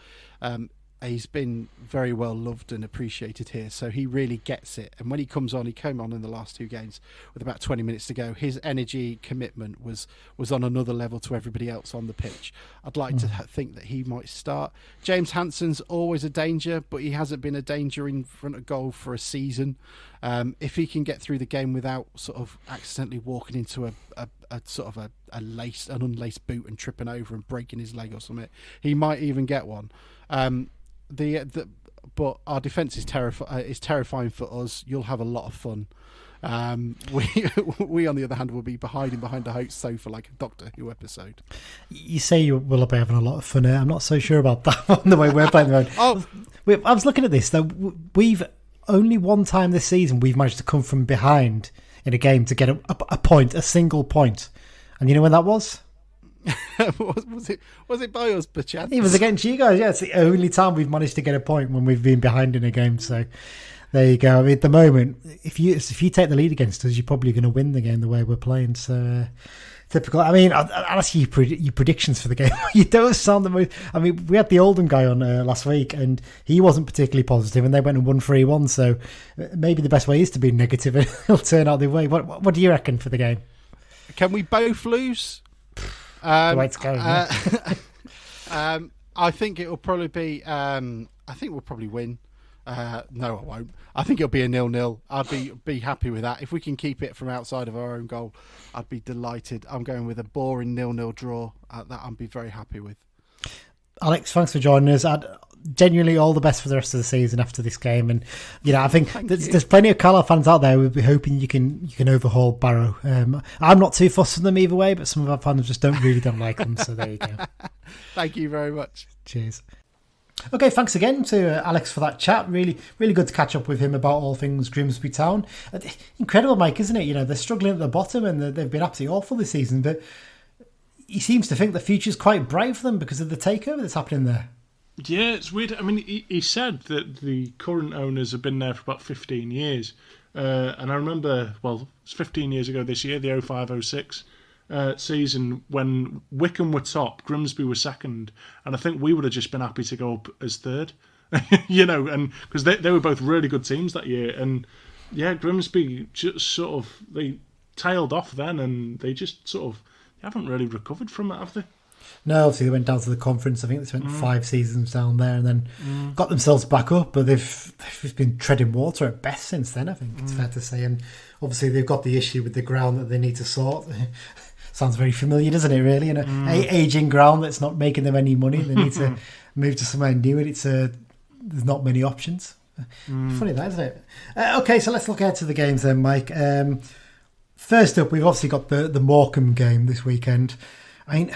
he's been very well loved and appreciated here, so he really gets it. And when he comes on, he came on in the last two games with about 20 minutes to go. His energy, commitment was on another level to everybody else on the pitch. I'd like to think that he might start. James Hansen's always a danger, but he hasn't been a danger in front of goal for a season. If he can get through the game without sort of accidentally walking into an unlaced boot and tripping over and breaking his leg or something, he might even get one. But our defence is terrifying for us. You'll have a lot of fun. We on the other hand will be hiding behind a host sofa like a Doctor Who episode. You say you will be having a lot of fun. I'm not so sure about that one, the way we're playing the road. I was looking at this though. We've only one time this season we've managed to come from behind in a game to get a point, a single point. And you know when that was? was it by us, perchance? It was against you guys. Yeah, it's the only time we've managed to get a point when we've been behind in a game. So there you go. I mean, at the moment, if you take the lead against us, you're probably going to win the game the way we're playing. So typical. I mean, I'll ask you your predictions for the game. You don't sound the most. I mean, we had the Oldham guy on last week, and he wasn't particularly positive, and they went and won 3-1. So maybe the best way is to be negative, and it'll turn out the way. What do you reckon for the game? Can we both lose? The way it's going. I think it will probably be. I think we'll probably win. No, I won't. I think it'll be a 0-0. I'd be happy with that. If we can keep it from outside of our own goal, I'd be delighted. I'm going with a boring 0-0 draw. That I'd be very happy with. Alex, thanks for joining us. Genuinely all the best for the rest of the season after this game, and I think there's plenty of Carlisle fans out there who'll be hoping you can overhaul Barrow. I'm not too fussed with them either way, but some of our fans just don't like them. So there you go. Thank you very much. Cheers. Okay, thanks again to Alex for that chat. Really, really good to catch up with him about all things Grimsby Town. Incredible, Mike, isn't it? They're struggling at the bottom and they've been absolutely awful this season, but he seems to think the future's quite bright for them because of the takeover that's happening there. Yeah, it's weird. I mean, he said that the current owners have been there for about 15 years. And I remember, it's 15 years ago this year, the 05-06 season, when Wycombe were top, Grimsby were second, and I think we would have just been happy to go up as third. And because they were both really good teams that year. And yeah, Grimsby just sort of, they tailed off then, and they just sort of haven't really recovered from it, have they? No, obviously they went down to the conference. I think they spent 5 seasons down there and then got themselves back up, but they've been treading water at best since then, I think it's fair to say. And obviously they've got the issue with the ground that they need to sort. Sounds very familiar, doesn't it, really? An ageing ground that's not making them any money. They need to move to somewhere new, and there's not many options. Funny that, isn't it? Okay, so let's look ahead to the games then, Mike. First up, we've obviously got the Morecambe game this weekend. I mean,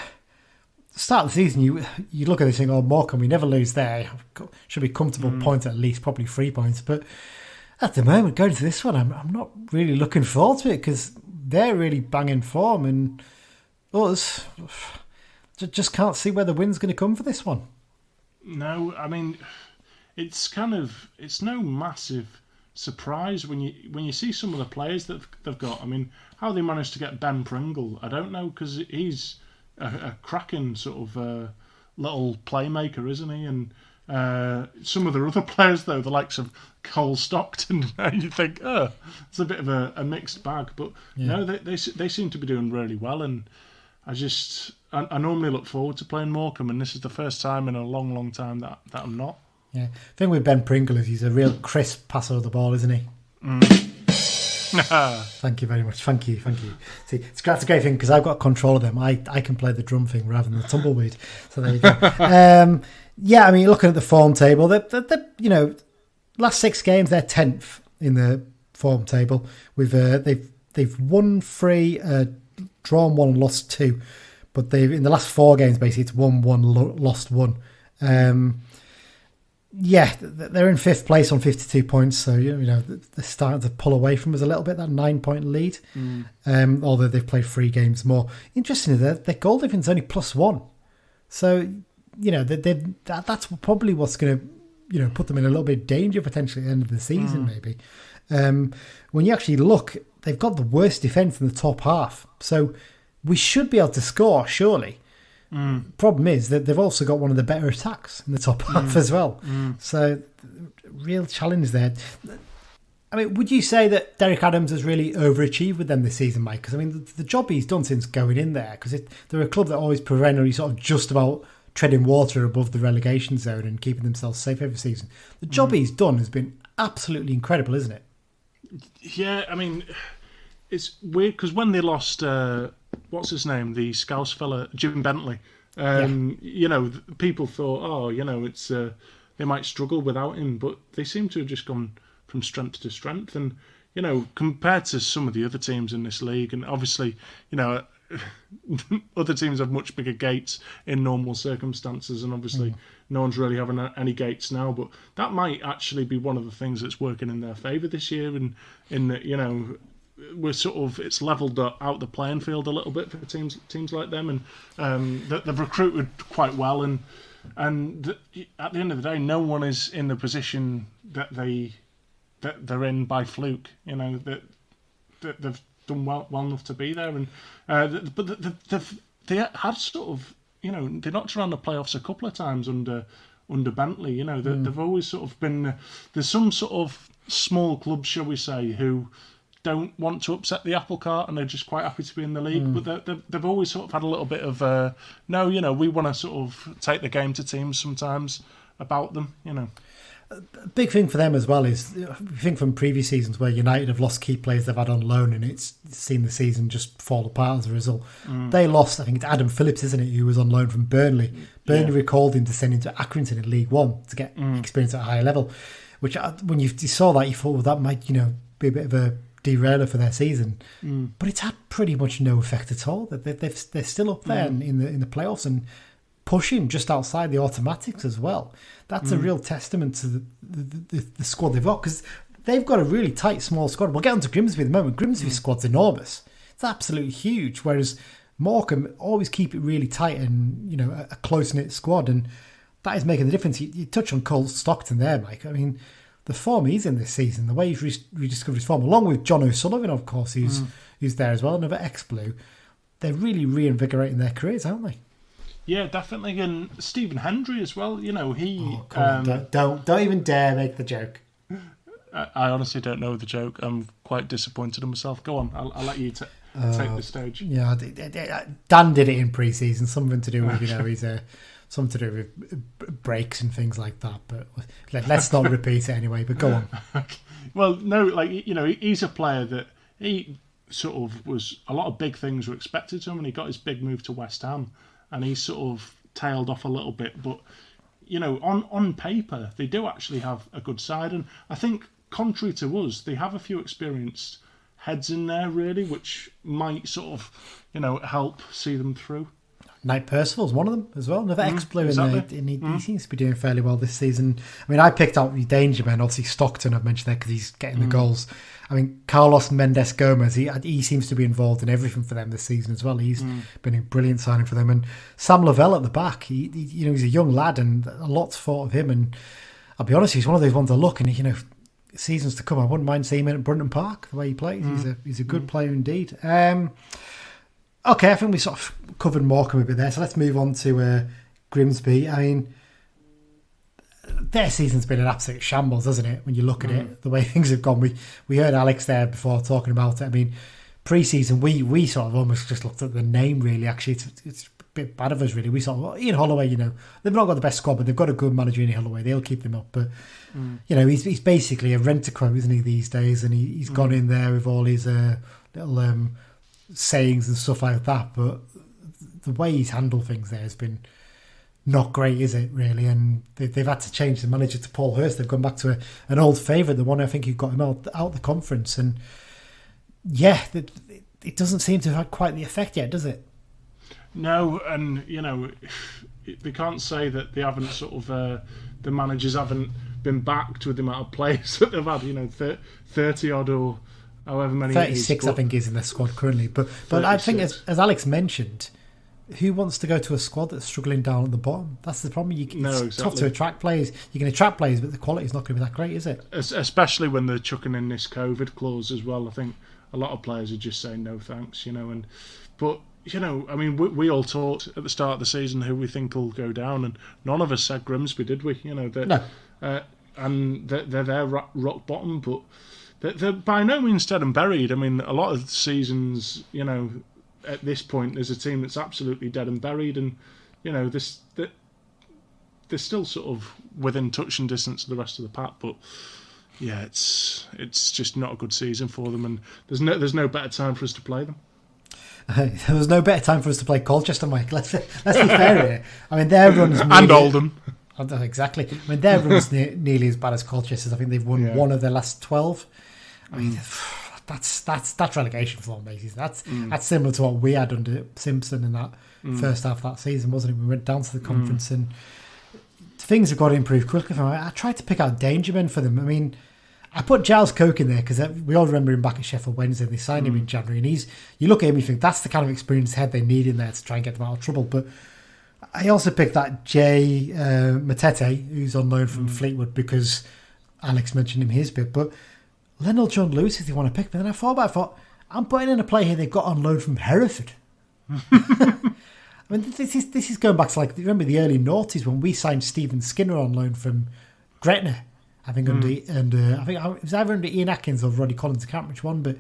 start of the season, you look at this thing, Morecambe, we never lose there. Should be comfortable points at least, probably 3 points. But at the moment, going to this one, I'm not really looking forward to it because they're really banging form, and us just can't see where the win's going to come for this one. No, I mean, it's no massive surprise when you see some of the players that they've got. I mean, how they managed to get Ben Pringle, I don't know, because he's a cracking sort of little playmaker, isn't he? And some of the other players, though, the likes of Cole Stockton, you think, it's a bit of a mixed bag. But no, they seem to be doing really well. And I normally look forward to playing Morecambe, and this is the first time in a long, long time that I'm not. Yeah, the thing with Ben Pringle is he's a real crisp passer of the ball, isn't he? Thank you very much. Thank you. See, that's a great thing because I've got control of them. I can play the drum thing rather than the tumbleweed. So there you go. Yeah, I mean, looking at the form table, they're last 6 games they're 10th in the form table. They've won 3, drawn 1, and lost 2. But in the last 4 games basically it's won 1, lost 1. Yeah, they're in 5th place on 52 points, so they're starting to pull away from us a little bit, that 9-point lead. Although they've played 3 games more. Interestingly, their goal difference is only +1, so that's probably what's going to put them in a little bit of danger potentially at the end of the season. Maybe when you actually look, they've got the worst defence in the top half, so we should be able to score surely. Problem is that they've also got one of the better attacks in the top half as well. So, real challenge there. I mean, would you say that Derek Adams has really overachieved with them this season, Mike? Because, I mean, the job he's done since going in there, because they're a club that always perennially sort of just about treading water above the relegation zone and keeping themselves safe every season. The job he's done has been absolutely incredible, isn't it? Yeah, I mean, it's weird because when they lost... what's his name? The Scouse fella, Jim Bentley. People thought, it's they might struggle without him, but they seem to have just gone from strength to strength. And compared to some of the other teams in this league, and obviously, other teams have much bigger gates in normal circumstances, and obviously no one's really having any gates now. But that might actually be one of the things that's working in their favour this year, and in that we're sort of it's levelled out the playing field a little bit for teams like them, and they've recruited quite well, and at the end of the day, no one is in the position that they're in by fluke. That they've done well enough to be there, and but they had sort of they knocked around the playoffs a couple of times under Bentley. They've always sort of been there's some sort of small clubs, shall we say, who don't want to upset the apple cart and they're just quite happy to be in the league, but they've always sort of had a little bit of we want to sort of take the game to teams sometimes about them. A big thing for them as well is I think from previous seasons where United have lost key players they've had on loan and it's seen the season just fall apart as a result. They lost, I think it's Adam Phillips, isn't it, who was on loan from Burnley. Burnley recalled him to send him to Accrington in League One to get experience at a higher level, which when you saw that you thought, well, that might be a bit of a derailer for their season, but it's had pretty much no effect at all. They're still up there in the playoffs, and pushing just outside the automatics as well. That's a real testament to the squad they've got, because they've got a really tight, small squad. We'll get on to Grimsby in a moment. Grimsby's squad's enormous. It's absolutely huge, whereas Morecambe always keep it really tight and, you know, a close-knit squad, and that is making the difference. You touch on Cole Stockton there, Mike. I mean, the form he's in this season, the way he's rediscovered his form, along with John O'Sullivan, of course, who's there as well, another ex-Blue. They're really reinvigorating their careers, aren't they? Yeah, definitely. And Stephen Hendry as well. You know, he... Oh, come on, don't even dare make the joke. I honestly don't know the joke. I'm quite disappointed in myself. Go on, I'll let you take the stage. Yeah, Dan did it in pre-season, something to do with, you know, something to do with breaks and things like that. But let's not repeat it anyway. But go on. Okay. Well, no, like, you know, he's a player that he sort of was. A lot of big things were expected to him, and he got his big move to West Ham, and he sort of tailed off a little bit. But, you know, on paper, they do actually have a good side, and I think, contrary to us, they have a few experienced heads in there, really, which might sort of, you know, help see them through. Knight Percival's one of them as well. Another ex-Blue, exactly. And he seems to be doing fairly well this season. I mean, I picked out the danger men. Obviously, Stockton I've mentioned there because he's getting the goals. I mean, Carlos Mendes Gomez, he seems to be involved in everything for them this season as well. He's been a brilliant signing for them. And Sam Lavelle at the back, he you know, he's a young lad, and a lot's thought of him. And I'll be honest, he's one of those ones I look, and, you know, seasons to come, I wouldn't mind seeing him at Brunton Park, the way he plays. He's a good player indeed. Okay, I think we sort of covered Morecambe a bit there, so let's move on to Grimsby. I mean, their season's been an absolute shambles, hasn't it? When you look at it, the way things have gone. We heard Alex there before talking about it. I mean, pre-season, we sort of almost just looked at the name, really. Actually, it's a bit bad of us, really. We sort of, well, Ian Holloway, you know, they've not got the best squad, but they've got a good manager, Ian Holloway. They'll keep them up. But, you know, he's basically a rent-a-quote, isn't he, these days? And he's gone in there with all his little sayings and stuff like that. But the way he's handled things there has been not great, is it, really? And they've had to change the manager to Paul Hurst. They've gone back to an old favourite, the one I think who got him out the conference. And, yeah, it doesn't seem to have had quite the effect yet, does it? No, and, you know, they can't say that they haven't sort of... the managers haven't been backed with the amount of players that they've had, you know, 30-odd or however many... 36, I think, is in their squad currently. But I think, as Alex mentioned... Who wants to go to a squad that's struggling down at the bottom? That's the problem. It's tough to attract players. You can attract players, but the quality's not going to be that great, is it? Especially when they're chucking in this COVID clause as well. I think a lot of players are just saying no thanks, you know. But, you know, I mean, we all talked at the start of the season who we think will go down, and none of us said Grimsby, did we? You know, no. And they're there rock bottom, but they're by no means dead and buried. I mean, a lot of seasons, you know, at this point, there's a team that's absolutely dead and buried, and, you know, they're still sort of within touching distance of the rest of the pack. But yeah, it's just not a good season for them, and there's no better time for us to play them. There was no better time for us to play Colchester, Mike. Let's be fair here. I mean, their runs and Oldham. Exactly. I mean, their runs nearly as bad as Colchester's. I think they've won one of their last 12. I mean. That's relegation form, basically. That's similar to what we had under Simpson in that first half of that season, wasn't it? We went down to the conference and things have got to improve quickly. I tried to pick out danger men for them. I mean, I put Giles Coke in there because we all remember him back at Sheffield Wednesday. They signed him in January, and you look at him, you think that's the kind of experienced head they need in there to try and get them out of trouble. But I also picked that Jay Matete, who's on loan from Fleetwood, because Alex mentioned him his bit, but Lionel John Lewis, if you want to pick, but then I thought, I'm putting in a player here they've got on loan from Hereford. I mean, this is going back to, like, remember the early noughties when we signed Stephen Skinner on loan from Gretna, I think I think it was either under Ian Atkins or Roddy Collins, I can't remember which one, but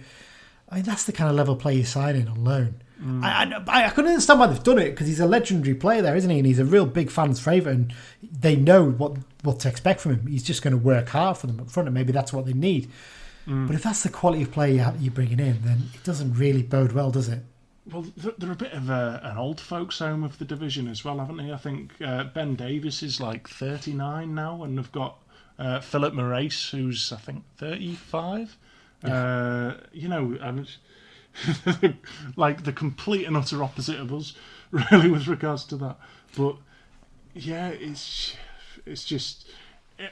I mean, that's the kind of level player you're signing on loan. I couldn't understand why they've done it, because he's a legendary player there, isn't he? And he's a real big fan's favourite, and they know what to expect from him. He's just going to work hard for them up front, and maybe that's what they need. But if that's the quality of player you're bringing in, then it doesn't really bode well, does it? Well, they're a bit of an old folks' home of the division as well, haven't they? I think Ben Davis is like 39 now, and they've got Philip Morace, who's, I think, 35. Yeah. You know, and like the complete and utter opposite of us, really, with regards to that. But Yeah, it's just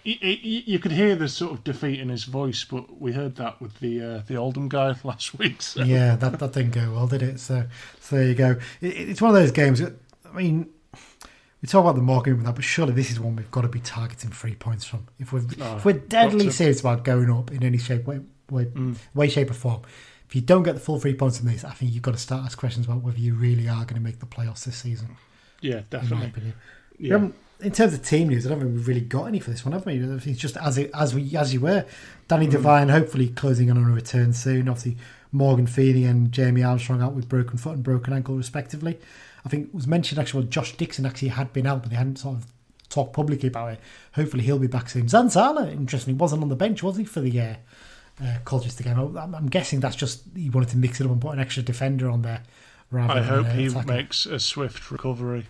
you could hear the sort of defeat in his voice, but we heard that with the Oldham guy last week. So. Yeah, that didn't go well, did it? So there you go. It's one of those games. I mean, we talk about the Morecambe and that, but surely this is one we've got to be targeting 3 points from. If we're deadly serious about going up in any shape, way, shape or form. If you don't get the full 3 points in this, I think you've got to start asking questions about whether you really are going to make the playoffs this season. Yeah, definitely. In my opinion. Yeah. In terms of team news, I don't think we've really got any for this one, have we? It's just as you were. Danny Devine hopefully closing on a return soon. Obviously, Morgan Feeney and Jamie Armstrong out with broken foot and broken ankle respectively. I think it was mentioned actually Josh Dixon actually had been out, but they hadn't sort of talked publicly about it. Hopefully he'll be back soon. Zanzala, interestingly, wasn't on the bench, was he, for the Colchester game? I'm guessing that's just he wanted to mix it up and put an extra defender on there. I hope he makes a swift recovery.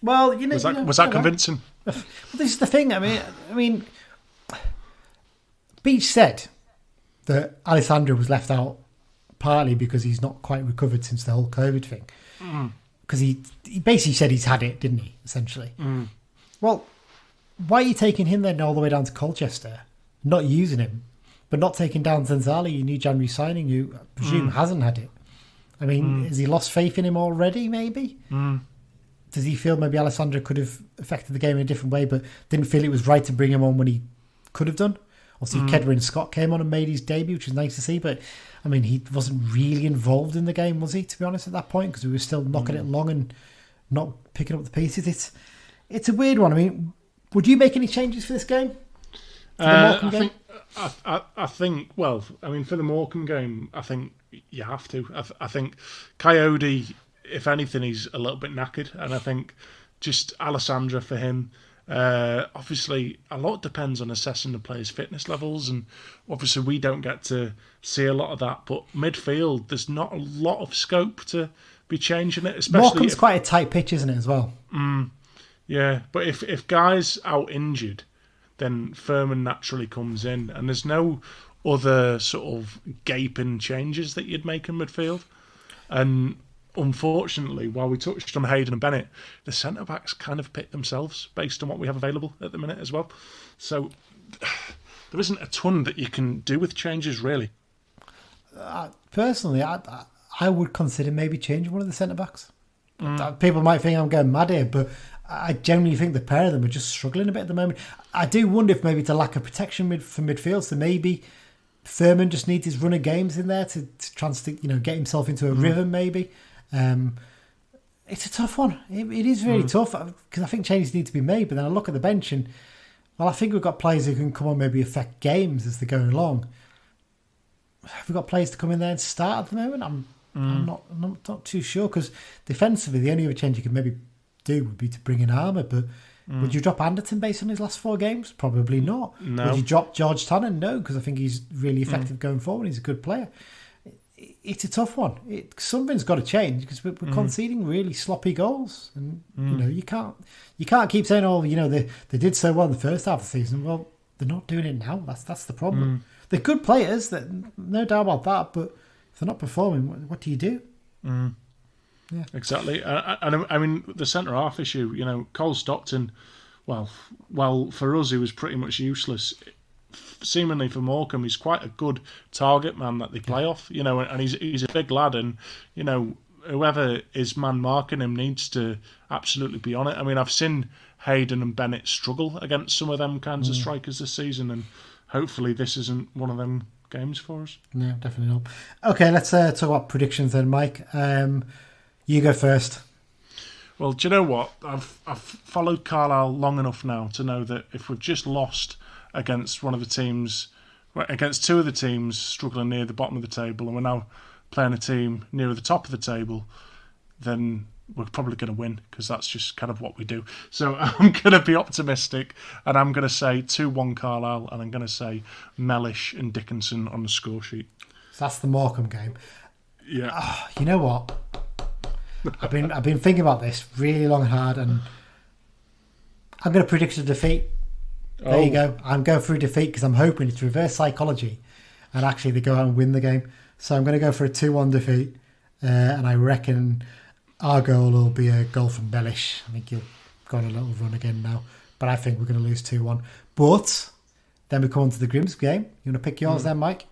Well, was that convincing? Well, this is the thing. I mean, Beech said that Alessandro was left out partly because he's not quite recovered since the whole COVID thing. Because he basically said he's had it, didn't he? Essentially. Well, why are you taking him then all the way down to Colchester, not using him, but not taking down Zanzala, your new January signing, who I presume hasn't had it? I mean, has he lost faith in him already? Maybe. Does he feel maybe Alessandro could have affected the game in a different way, but didn't feel it was right to bring him on when he could have done? Obviously, Kedwin Scott came on and made his debut, which was nice to see, but I mean, he wasn't really involved in the game, was he, to be honest, at that point, because we were still knocking it along and not picking up the pieces. It's a weird one. I mean, would you make any changes for this game? For the Morecambe game? I think, well, I mean, for the Morecambe game, I think you have to. I think Coyote, if anything, he's a little bit knackered, and I think just Alessandra for him. Obviously, a lot depends on assessing the players' fitness levels, and obviously we don't get to see a lot of that. But midfield, there's not a lot of scope to be changing it. Especially Morecambe's quite a tight pitch, isn't it, as well? Yeah, but if guys out injured, then Furman naturally comes in, and there's no other sort of gaping changes that you'd make in midfield. And unfortunately, while we touched on Hayden and Bennett, the centre-backs kind of pick themselves based on what we have available at the minute as well. So there isn't a ton that you can do with changes, really. Personally, I would consider maybe changing one of the centre-backs. People might think I'm going mad here, but I genuinely think the pair of them are just struggling a bit at the moment. I do wonder if maybe it's a lack of protection for midfield, so maybe Furman just needs his run of games in there to try and get himself into a rhythm, maybe. It's a tough one. It is really tough because I think changes need to be made. But then I look at the bench and, well, I think we've got players who can come on, maybe affect games as they're going along. Have we got players to come in there and start at the moment? I'm not too sure, because defensively the only other change you could maybe do would be to bring in Armour. But would you drop Anderton based on his last 4 games? Probably not. No. Would you drop George Tannen? No, because I think he's really effective going forward. He's a good player. It's a tough one. Something's got to change because we're conceding really sloppy goals, and you can't keep saying, oh, they did so well in the first half of the season. Well, they're not doing it now. That's the problem. They're good players, no doubt about that. But if they're not performing, what do you do? Yeah, exactly. And I mean, the centre half issue. Cole Stockton. Well, for us, he was pretty much useless. Seemingly for Morecambe, he's quite a good target man that they play off, and he's a big lad, and whoever is man marking him needs to absolutely be on it. I mean, I've seen Hayden and Bennett struggle against some of them kinds of strikers this season, and hopefully this isn't one of them games for us. No, definitely not. Okay, let's talk about predictions then, Mike. You go first. Well, do you know what? I've followed Carlisle long enough now to know that if we've just lost against one of the teams, against 2 of the teams struggling near the bottom of the table, and we're now playing a team near the top of the table, then we're probably going to win, because that's just kind of what we do. So I'm going to be optimistic, and I'm going to say 2-1 Carlisle, and I'm going to say Mellish and Dickinson on the score sheet. So that's the Morecambe game. Yeah. You know what? I've been thinking about this really long and hard, and I'm going to predict a defeat. There you go. I'm going through defeat because I'm hoping it's reverse psychology and actually they go out and win the game. So I'm going to go for a 2-1 defeat, and I reckon our goal will be a goal from Bellish. I think he'll go on a little run again now. But I think we're going to lose 2-1. But then we come on to the Grimsby game. You want to pick yours then, Mike?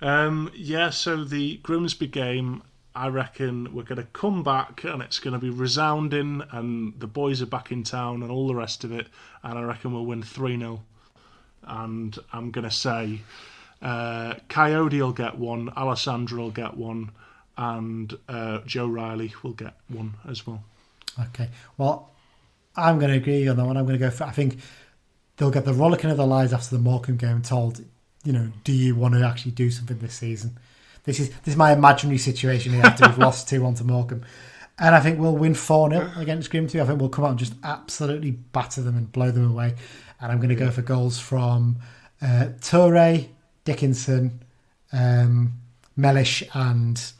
So the Grimsby game, I reckon we're going to come back and it's going to be resounding and the boys are back in town and all the rest of it. And I reckon we'll win 3-0. And I'm going to say Coyote will get one, Alessandra will get one, and Joe Riley will get one as well. Okay. Well, I'm going to agree on that one. I'm going to go for, I think they'll get the rollicking of their lives after the Morecambe game told, do you want to actually do something this season? This is my imaginary situation here after we've lost 2-1 to Morecambe. And I think we'll win 4-0 against Grimsby. I think we'll come out and just absolutely batter them and blow them away. And I'm going to go for goals from Toure, Dickinson, Mellish and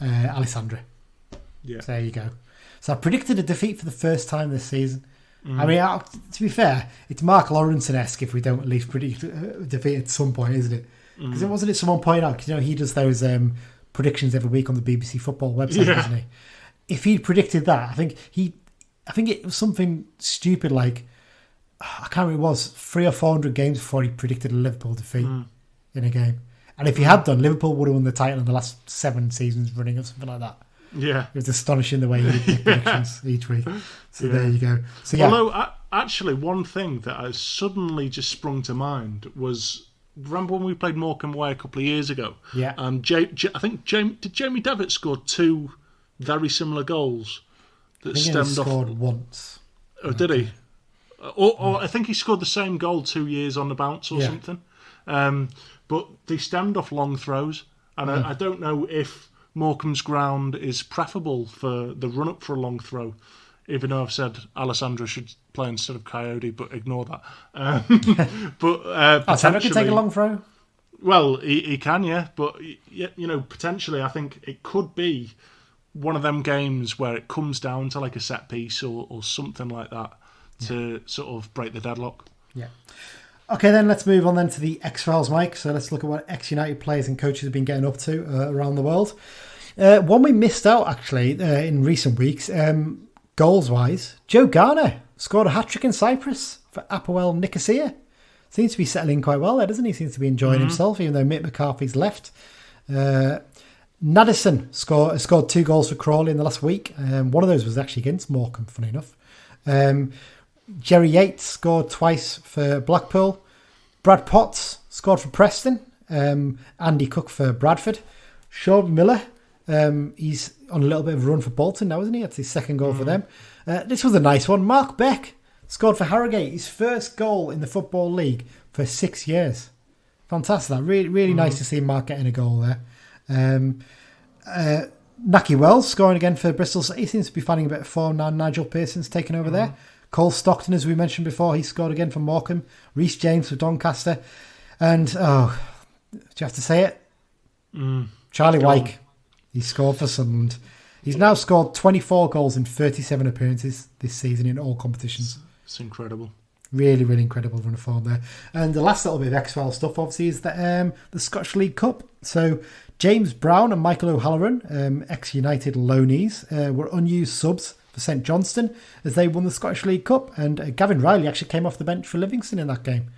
Alessandra. Yeah. So there you go. So I predicted a defeat for the first time this season. I mean, to be fair, it's Mark Lawrenson-esque if we don't at least predict a defeat at some point, isn't it? Because it wasn't it someone pointed out, because he does those predictions every week on the BBC Football website, doesn't he? If he'd predicted that, I think it was something stupid like, I can't remember, it was 300 or 400 games before he predicted a Liverpool defeat in a game. And if he had done, Liverpool would have won the title in the last 7 seasons running or something like that. Yeah. It was astonishing the way he did predictions each week. So there you go. So yeah. Although, actually, one thing that has suddenly just sprung to mind was, remember when we played Morecambe away a couple of years ago? Yeah. And I think Jamie Devitt scored 2 very similar goals that stemmed off. He scored once. Oh, did he? Or I think he scored the same goal 2 years on the bounce or something. But they stemmed off long throws. And I don't know if Morecambe's ground is preferable for the run-up for a long throw, even though I've said Alessandra should play instead of Coyote, but ignore that. Alessandra can take a long throw? Well, he can, yeah. But, potentially I think it could be one of them games where it comes down to like a set piece or something like that to sort of break the deadlock. Yeah. Okay, then let's move on then to the X-Files, Mike. So let's look at what ex-United players and coaches have been getting up to around the world. One we missed out, actually, in recent weeks, goals-wise. Joe Garner scored a hat-trick in Cyprus for Apoel Nicosia. Seems to be settling quite well there, doesn't he? Seems to be enjoying himself, even though Mick McCarthy's left. Naddison scored 2 goals for Crawley in the last week. One of those was actually against Morecambe, funny enough. Jerry Yates scored twice for Blackpool. Brad Potts scored for Preston. Andy Cook for Bradford. Sean Miller, he's on a little bit of a run for Bolton now, isn't he? That's his second goal for them. This was a nice one. Mark Beck scored for Harrogate, his first goal in the Football League for 6 years. Fantastic. Really, really nice to see Mark getting a goal there. Naki Wells scoring again for Bristol. He seems to be finding a bit of form now. Nigel Pearson's taken over there. Cole Stockton, as we mentioned before, he scored again for Morecambe. Reece James for Doncaster. And, do you have to say it? Charlie Wyke, he scored for Sunderland. He's now scored 24 goals in 37 appearances this season in all competitions. It's incredible. Really, really incredible run of form there. And the last little bit of X-Files stuff, obviously, is the Scottish League Cup. So James Brown and Michael O'Halloran, ex-United loanees, were unused subs for St Johnstone as they won the Scottish League Cup. And Gavin Riley actually came off the bench for Livingston in that game.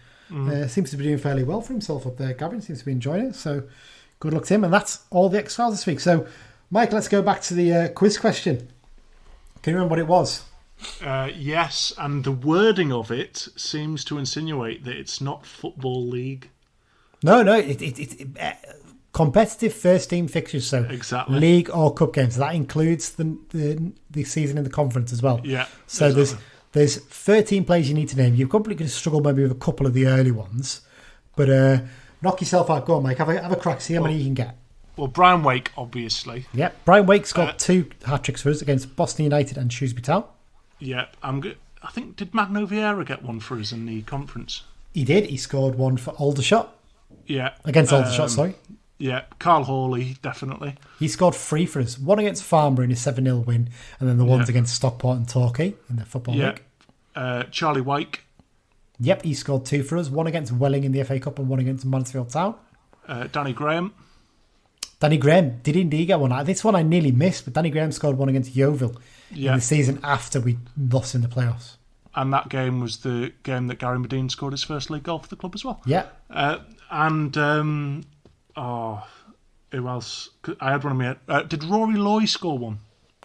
Seems to be doing fairly well for himself up there. Gavin seems to be enjoying it. So good luck to him. And that's all the X-Files this week. So, Mike, let's go back to the quiz question. Can you remember what it was? Yes, and the wording of it seems to insinuate that it's not Football League. No, it's competitive first team fixtures, so exactly. League or Cup games. So that includes the season in the conference as well. Yeah. So exactly. There's 13 players you need to name. You're probably going to struggle maybe with a couple of the early ones, but knock yourself out. Go on, Mike. Have a crack. See how many you can get. Well, Brian Wake, obviously. Yeah, Brian Wake's got 2 hat-tricks for us against Boston United and Shrewsbury Town. Yeah, I'm good. I think, did Magno Vieira get one for us in the conference? He did. He scored one for Aldershot. Yeah. Against Aldershot, sorry. Yeah, Carl Hawley, definitely. He scored 3 for us. One against Farnborough in a 7-0 win, and then the ones against Stockport and Torquay in the Football League. Charlie Wyke. Yep, he scored 2 for us. One against Welling in the FA Cup and one against Mansfield Town. Danny Graham. Danny Graham did indeed get one. This one I nearly missed, but Danny Graham scored one against Yeovil in the season after we lost in the playoffs. And that game was the game that Gary Medine scored his first league goal for the club as well. Yeah. Who else? I had one of my... did Rory Loy score one?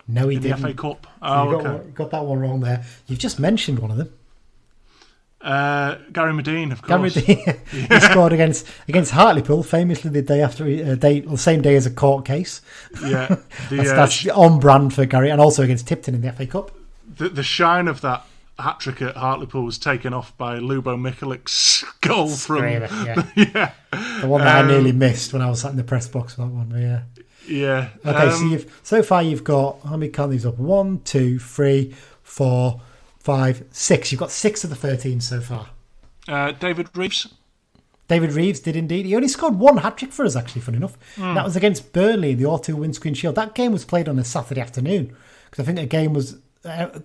No, he didn't. In the FA Cup? You got that one wrong there. You've just mentioned one of them. Gary Medine, of course. Gary Medine. He scored against Hartlepool, famously the same day as a court case. Yeah. That's on brand for Gary, and also against Tipton in the FA Cup. The shine of that hat-trick at Hartlepool was taken off by Lubo Mikulic's goal from... Yeah. The one that I nearly missed when I was sat in the press box for that one. Yeah. Yeah. Okay, so far you've got, how many count these up? 1, 2, 3, 4, 5, 6. You've got 6 of the 13 so far. David Reeves. David Reeves did indeed. He only scored one hat-trick for us, actually, funny enough. That was against Burnley in the O2 Windscreen Shield. That game was played on a Saturday afternoon because I think a game was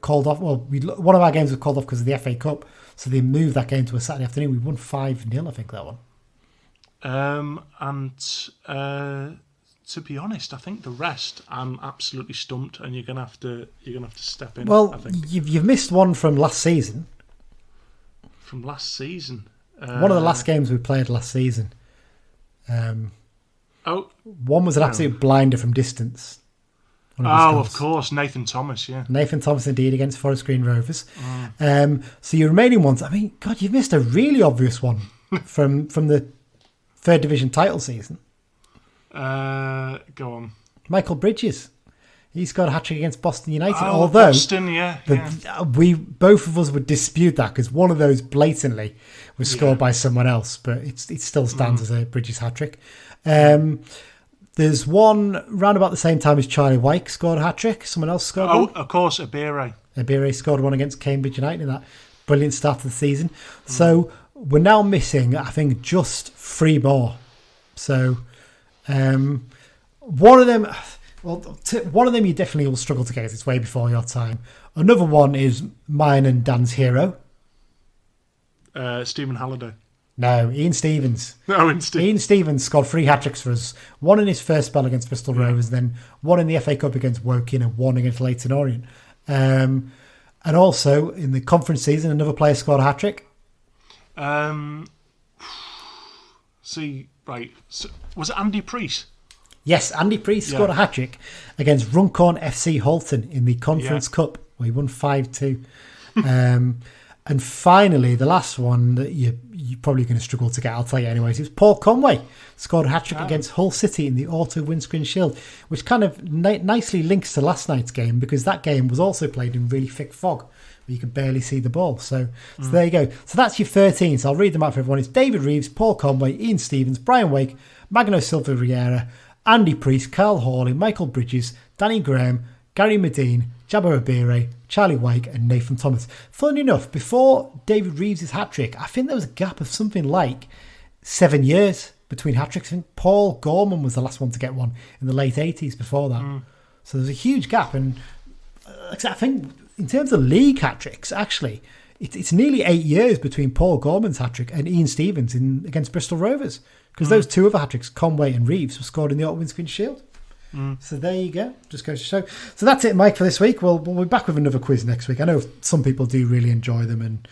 called off. Well, one of our games was called off because of the FA Cup, so they moved that game to a Saturday afternoon. We won 5-0, I think, that one. To be honest, I think the rest I'm absolutely stumped, and you're gonna have to step in. Well, I think. You've missed one from last season. From last season, one of the last games we played last season. One was an absolute blinder from distance. Of course, Nathan Thomas. Yeah, Nathan Thomas indeed against Forest Green Rovers. So your remaining ones, I mean, God, you've missed a really obvious one from the third division title season. Go on. Michael Bridges. He scored a hat-trick against Boston United. Although Boston, we both of us would dispute that because one of those blatantly was scored by someone else, but it still stands as a Bridges hat-trick. There's one round about the same time as Charlie Wyke scored a hat-trick. Someone else scored one. Of course, Abire. Abire scored one against Cambridge United in that brilliant start to the season. So we're now missing, I think, just 3 more. So one of them you definitely will struggle to get. It's way before your time. Another one is mine and Dan's hero. Stephen Halliday. No, Ian Stevens. Ian Stevens scored 3 hat-tricks for us. One in his first spell against Bristol Rovers, then one in the FA Cup against Woking and one against Leyton Orient. And also, in the conference season, another player scored a hat-trick. So, was it Andy Priest? Yes, Andy Priest scored a hat-trick against Runcorn FC Halton in the Conference Cup, where he won 5-2. And finally, the last one that you're probably going to struggle to get, I'll tell you anyways, it was Paul Conway. Scored a hat-trick against Hull City in the O2 Windscreen Shield, which kind of nicely links to last night's game because that game was also played in really thick fog where you could barely see the ball. So there you go. So that's your 13. So I'll read them out for everyone. It's David Reeves, Paul Conway, Ian Stevens, Brian Wake, Magno Silva Riera, Andy Priest, Carl Hawley, Michael Bridges, Danny Graham, Gary Medine, Jabba Abire, Charlie Wyke and Nathan Thomas. Funnily enough, before David Reeves' hat-trick, I think there was a gap of something like 7 years between hat-tricks. I think Paul Gorman was the last one to get one in the late 80s before that. So there's a huge gap. And I think in terms of league hat-tricks, actually, it's nearly 8 years between Paul Gorman's hat-trick and Ian Stevens against Bristol Rovers. Because those two other hat-tricks, Conway and Reeves, were scored in the Oldham Windscreen Shield. So there you go. Just goes to show. So that's it, Mike, for this week. We'll be back with another quiz next week. I know some people do really enjoy them, and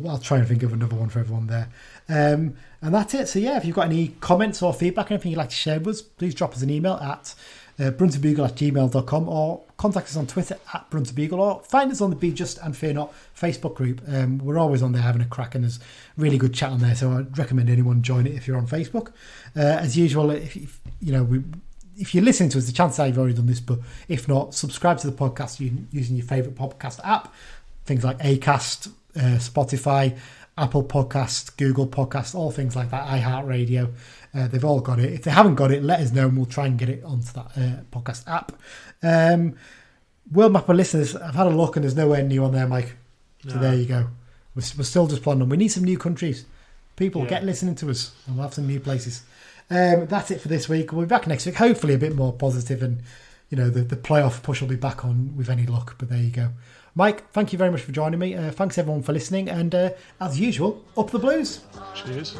I'll try and think of another one for everyone there. And that's it. So yeah, if you've got any comments or feedback, anything you'd like to share with us, please drop us an email at bruntonbugle@gmail.com or contact us on Twitter at Brunton Bugle or find us on the Be Just and Fear Not Facebook group. We're always on there having a crack and there's really good chat on there, so I'd recommend anyone join it if you're on Facebook. As usual, if you're listening to us, the chances are you've already done this, but if not, subscribe to the podcast using your favourite podcast app, things like Acast, Spotify, Apple Podcast, Google Podcast, all things like that, iHeartRadio. They've all got it. If they haven't got it, let us know and we'll try and get it onto that podcast app. World Map of Listeners, I've had a look and there's nowhere new on there, Mike. So there you go. We're still just planning on. We need some new countries. People, get listening to us and we'll have some new places. That's it for this week. We'll be back next week, hopefully a bit more positive, and the playoff push will be back on with any luck. But there you go. Mike, thank you very much for joining me. Thanks everyone for listening, and as usual, up the Blues. Cheers.